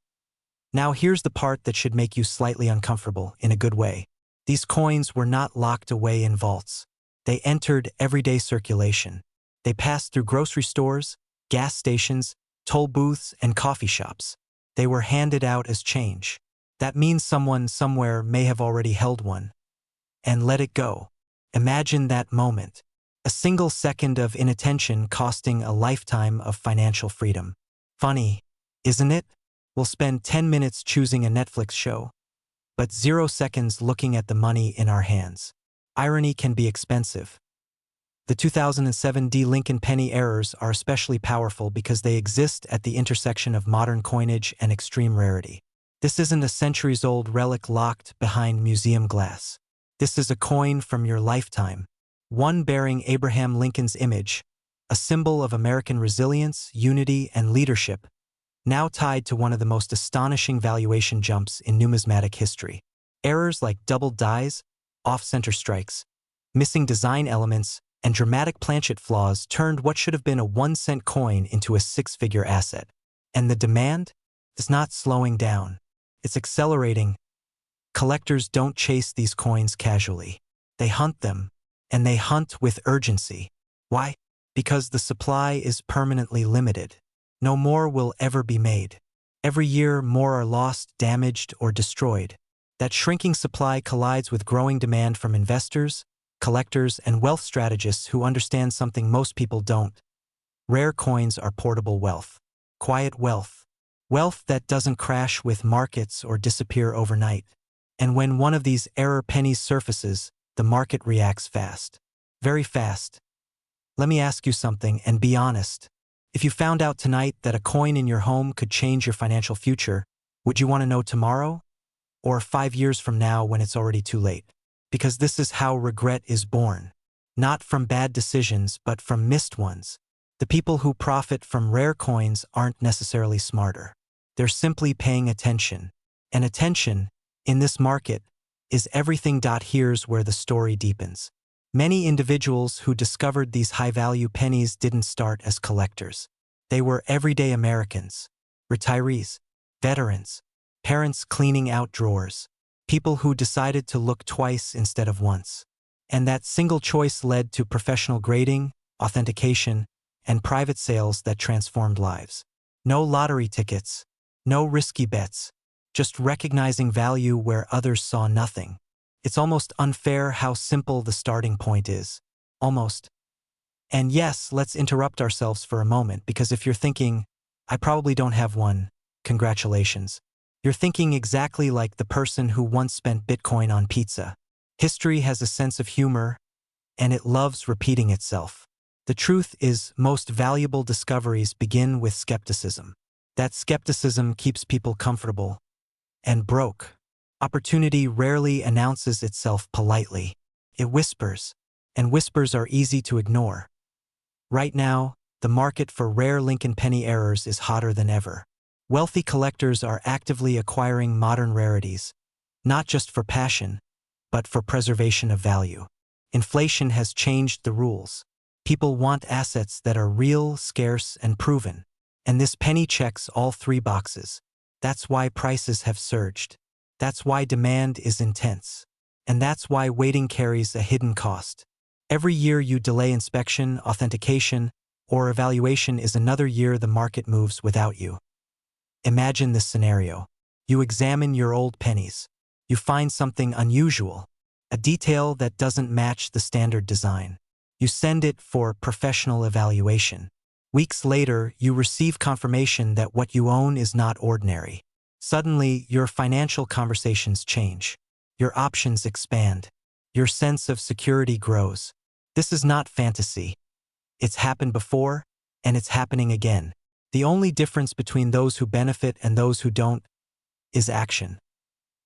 Now here's the part that should make you slightly uncomfortable, in a good way. These coins were not locked away in vaults. They entered everyday circulation. They passed through grocery stores, gas stations, toll booths, and coffee shops. They were handed out as change. That means someone somewhere may have already held one and let it go. Imagine that moment. A single second of inattention costing a lifetime of financial freedom. Funny, isn't it? We'll spend 10 minutes choosing a Netflix show, but 0 seconds looking at the money in our hands. Irony can be expensive. The 2007 Lincoln penny errors are especially powerful because they exist at the intersection of modern coinage and extreme rarity. This isn't a centuries-old relic locked behind museum glass. This is a coin from your lifetime, one bearing Abraham Lincoln's image, a symbol of American resilience, unity, and leadership, now tied to one of the most astonishing valuation jumps in numismatic history. Errors like doubled dies, off-center strikes, missing design elements, and dramatic planchet flaws turned what should have been a 1-cent coin into a 6-figure asset. And the demand is not slowing down. It's accelerating. Collectors don't chase these coins casually. They hunt them, and they hunt with urgency. Why? Because the supply is permanently limited. No more will ever be made. Every year, more are lost, damaged, or destroyed. That shrinking supply collides with growing demand from investors, collectors, and wealth strategists who understand something most people don't. Rare coins are portable wealth. Quiet wealth. Wealth that doesn't crash with markets or disappear overnight. And when one of these error pennies surfaces, the market reacts fast. Very fast. Let me ask you something, and be honest. If you found out tonight that a coin in your home could change your financial future, would you want to know tomorrow? Or 5 years from now when it's already too late? Because this is how regret is born. Not from bad decisions, but from missed ones. The people who profit from rare coins aren't necessarily smarter. They're simply paying attention. And attention, in this market, is everything. Here's where the story deepens. Many individuals who discovered these high-value pennies didn't start as collectors. They were everyday Americans, retirees, veterans, parents cleaning out drawers, people who decided to look twice instead of once. And that single choice led to professional grading, authentication, and private sales that transformed lives. No lottery tickets, no risky bets, just recognizing value where others saw nothing. It's almost unfair how simple the starting point is. Almost. And yes, let's interrupt ourselves for a moment, because if you're thinking, I probably don't have one, congratulations. You're thinking exactly like the person who once spent Bitcoin on pizza. History has a sense of humor, and it loves repeating itself. The truth is, most valuable discoveries begin with skepticism. That skepticism keeps people comfortable and broke. Opportunity rarely announces itself politely. It whispers, and whispers are easy to ignore. Right now, the market for rare Lincoln penny errors is hotter than ever. Wealthy collectors are actively acquiring modern rarities, not just for passion, but for preservation of value. Inflation has changed the rules. People want assets that are real, scarce, and proven. And this penny checks all 3 boxes. That's why prices have surged. That's why demand is intense. And that's why waiting carries a hidden cost. Every year you delay inspection, authentication, or evaluation is another year the market moves without you. Imagine this scenario. You examine your old pennies. You find something unusual, a detail that doesn't match the standard design. You send it for professional evaluation. Weeks later, you receive confirmation that what you own is not ordinary. Suddenly, your financial conversations change. Your options expand. Your sense of security grows. This is not fantasy. It's happened before, and it's happening again. The only difference between those who benefit and those who don't is action.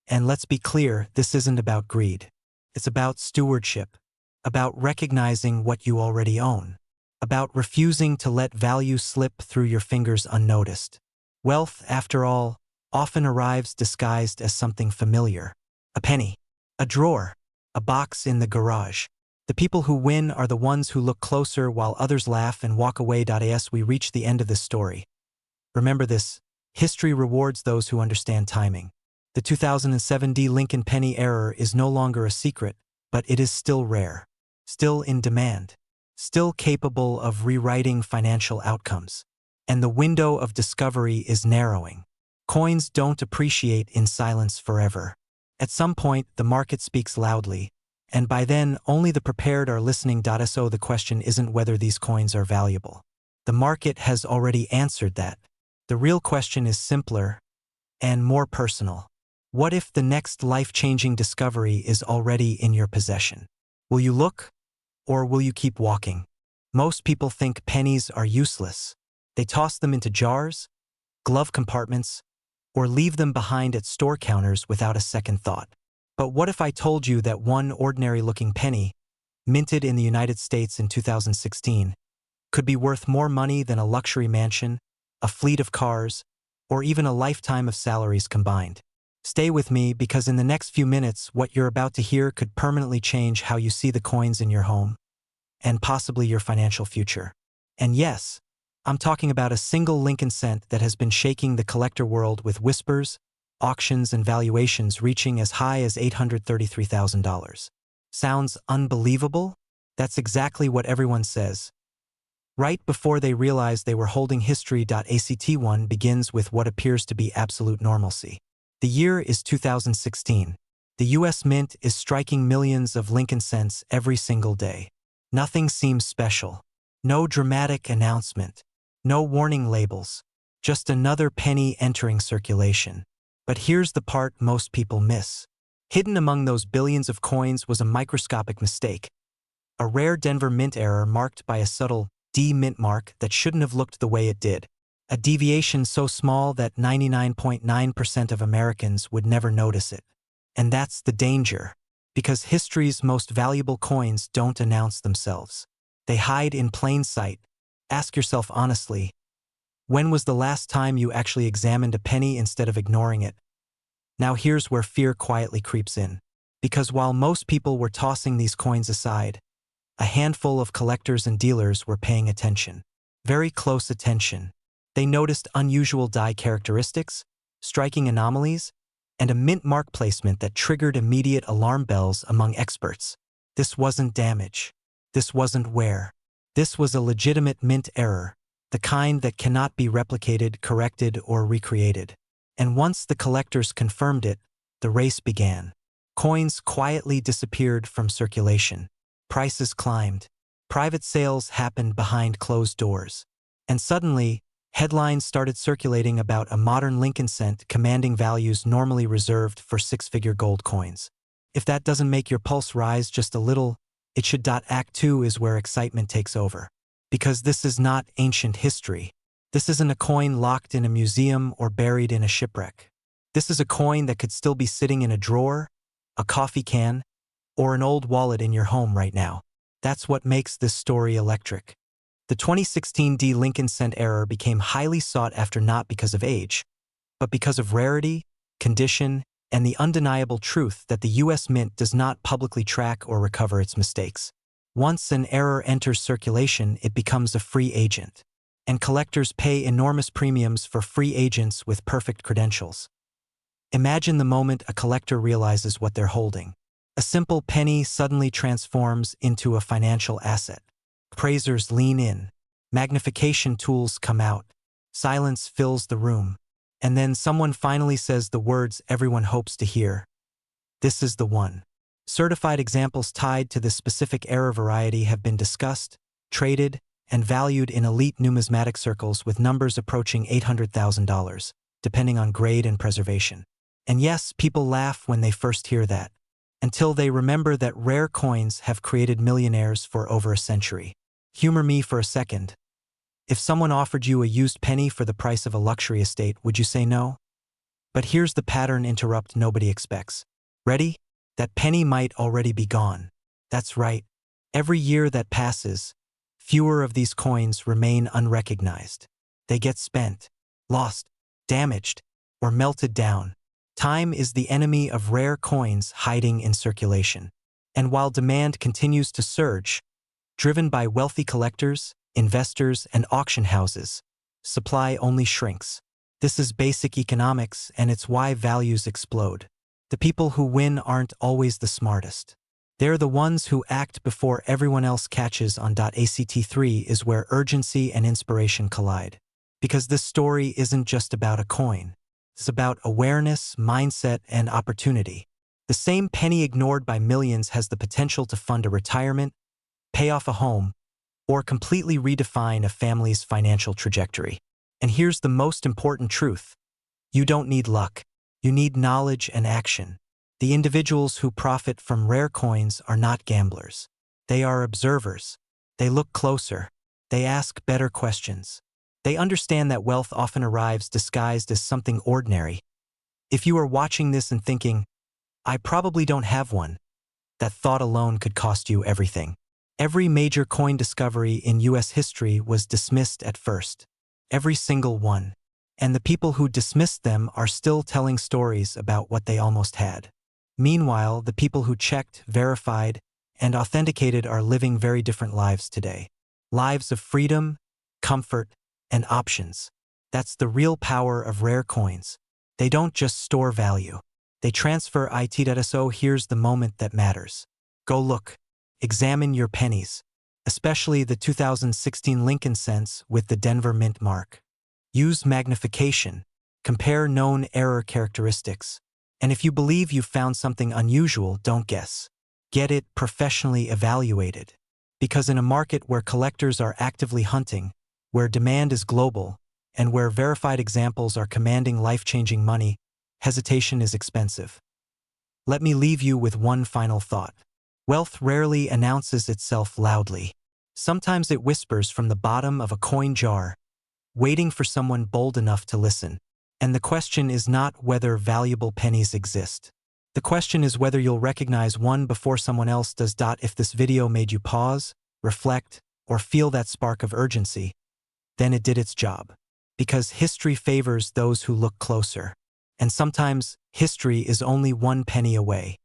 And let's be clear, this isn't about greed. It's about stewardship, about recognizing what you already own, about refusing to let value slip through your fingers unnoticed. Wealth, after all, often arrives disguised as something familiar. A penny, a drawer, a box in the garage. The people who win are the ones who look closer while others laugh and walk away. As we reach the end of this story, remember this: history rewards those who understand timing. The 2007 Lincoln penny error is no longer a secret, but it is still rare, still in demand, still capable of rewriting financial outcomes. And the window of discovery is narrowing. Coins don't appreciate in silence forever. At some point, the market speaks loudly, and by then, only the prepared are listening. So the question isn't whether these coins are valuable. The market has already answered that. The real question is simpler and more personal. What if the next life-changing discovery is already in your possession? Will you look, or will you keep walking? Most people think pennies are useless. They toss them into jars, glove compartments, or leave them behind at store counters without a second thought. But what if I told you that one ordinary-looking penny, minted in the United States in 2016, could be worth more money than a luxury mansion, a fleet of cars, or even a lifetime of salaries combined? Stay with me, because in the next few minutes, what you're about to hear could permanently change how you see the coins in your home, and possibly your financial future. And yes, I'm talking about a single Lincoln cent that has been shaking the collector world with whispers, auctions, and valuations reaching as high as $833,000. Sounds unbelievable? That's exactly what everyone says. Right before they realize they were holding history. Act 1 begins with what appears to be absolute normalcy. The year is 2016. The U.S. Mint is striking millions of Lincoln cents every single day. Nothing seems special. No dramatic announcement. No warning labels. Just another penny entering circulation. But here's the part most people miss. Hidden among those billions of coins was a microscopic mistake. A rare Denver Mint error marked by a subtle D mint mark that shouldn't have looked the way it did. A deviation so small that 99.9% of Americans would never notice it. And that's the danger, because history's most valuable coins don't announce themselves. They hide in plain sight. Ask yourself honestly, when was the last time you actually examined a penny instead of ignoring it? Now here's where fear quietly creeps in. Because while most people were tossing these coins aside, a handful of collectors and dealers were paying attention. Very close attention. They noticed unusual die characteristics, striking anomalies, and a mint mark placement that triggered immediate alarm bells among experts. This wasn't damage. This wasn't wear. This was a legitimate mint error, the kind that cannot be replicated, corrected, or recreated. And once the collectors confirmed it, the race began. Coins quietly disappeared from circulation. Prices climbed. Private sales happened behind closed doors. And suddenly, headlines started circulating about a modern Lincoln cent commanding values normally reserved for six-figure gold coins. If that doesn't make your pulse rise just a little, it should. Act 2 is where excitement takes over. Because this is not ancient history. This isn't a coin locked in a museum or buried in a shipwreck. This is a coin that could still be sitting in a drawer, a coffee can, or an old wallet in your home right now. That's what makes this story electric. The 2016 Lincoln cent error became highly sought after not because of age, but because of rarity, condition, and the undeniable truth that the U.S. Mint does not publicly track or recover its mistakes. Once an error enters circulation, it becomes a free agent. And collectors pay enormous premiums for free agents with perfect credentials. Imagine the moment a collector realizes what they're holding. A simple penny suddenly transforms into a financial asset. Appraisers lean in. Magnification tools come out. Silence fills the room. And then someone finally says the words everyone hopes to hear. This is the one. Certified examples tied to this specific error variety have been discussed, traded, and valued in elite numismatic circles with numbers approaching $800,000, depending on grade and preservation. And yes, people laugh when they first hear that, until they remember that rare coins have created millionaires for over a century. Humor me for a second. If someone offered you a used penny for the price of a luxury estate, would you say no? But here's the pattern interrupt nobody expects. Ready? That penny might already be gone. That's right. Every year that passes, fewer of these coins remain unrecognized. They get spent, lost, damaged, or melted down. Time is the enemy of rare coins hiding in circulation. And while demand continues to surge, driven by wealthy collectors, investors, and auction houses, supply only shrinks. This is basic economics, and it's why values explode. The people who win aren't always the smartest. They're the ones who act before everyone else catches on. ACT3 is where urgency and inspiration collide. Because this story isn't just about a coin. It's about awareness, mindset, and opportunity. The same penny ignored by millions has the potential to fund a retirement, pay off a home, or completely redefine a family's financial trajectory. And here's the most important truth. You don't need luck. You need knowledge and action. The individuals who profit from rare coins are not gamblers. They are observers. They look closer. They ask better questions. They understand that wealth often arrives disguised as something ordinary. If you are watching this and thinking, I probably don't have one, that thought alone could cost you everything. Every major coin discovery in U.S. history was dismissed at first. Every single one. And the people who dismissed them are still telling stories about what they almost had. Meanwhile, the people who checked, verified, and authenticated are living very different lives today. Lives of freedom, comfort, and options. That's the real power of rare coins. They don't just store value. They transfer it. So here's the moment that matters. Go look. Examine your pennies, especially the 2016 Lincoln cents with the Denver Mint mark. Use magnification. Compare known error characteristics. And if you believe you've found something unusual, don't guess. Get it professionally evaluated. Because in a market where collectors are actively hunting, where demand is global, and where verified examples are commanding life-changing money, hesitation is expensive. Let me leave you with one final thought. Wealth rarely announces itself loudly. Sometimes it whispers from the bottom of a coin jar, waiting for someone bold enough to listen. And the question is not whether valuable pennies exist. The question is whether you'll recognize one before someone else does. If this video made you pause, reflect, or feel that spark of urgency, then it did its job. Because history favors those who look closer. And sometimes, history is only one penny away.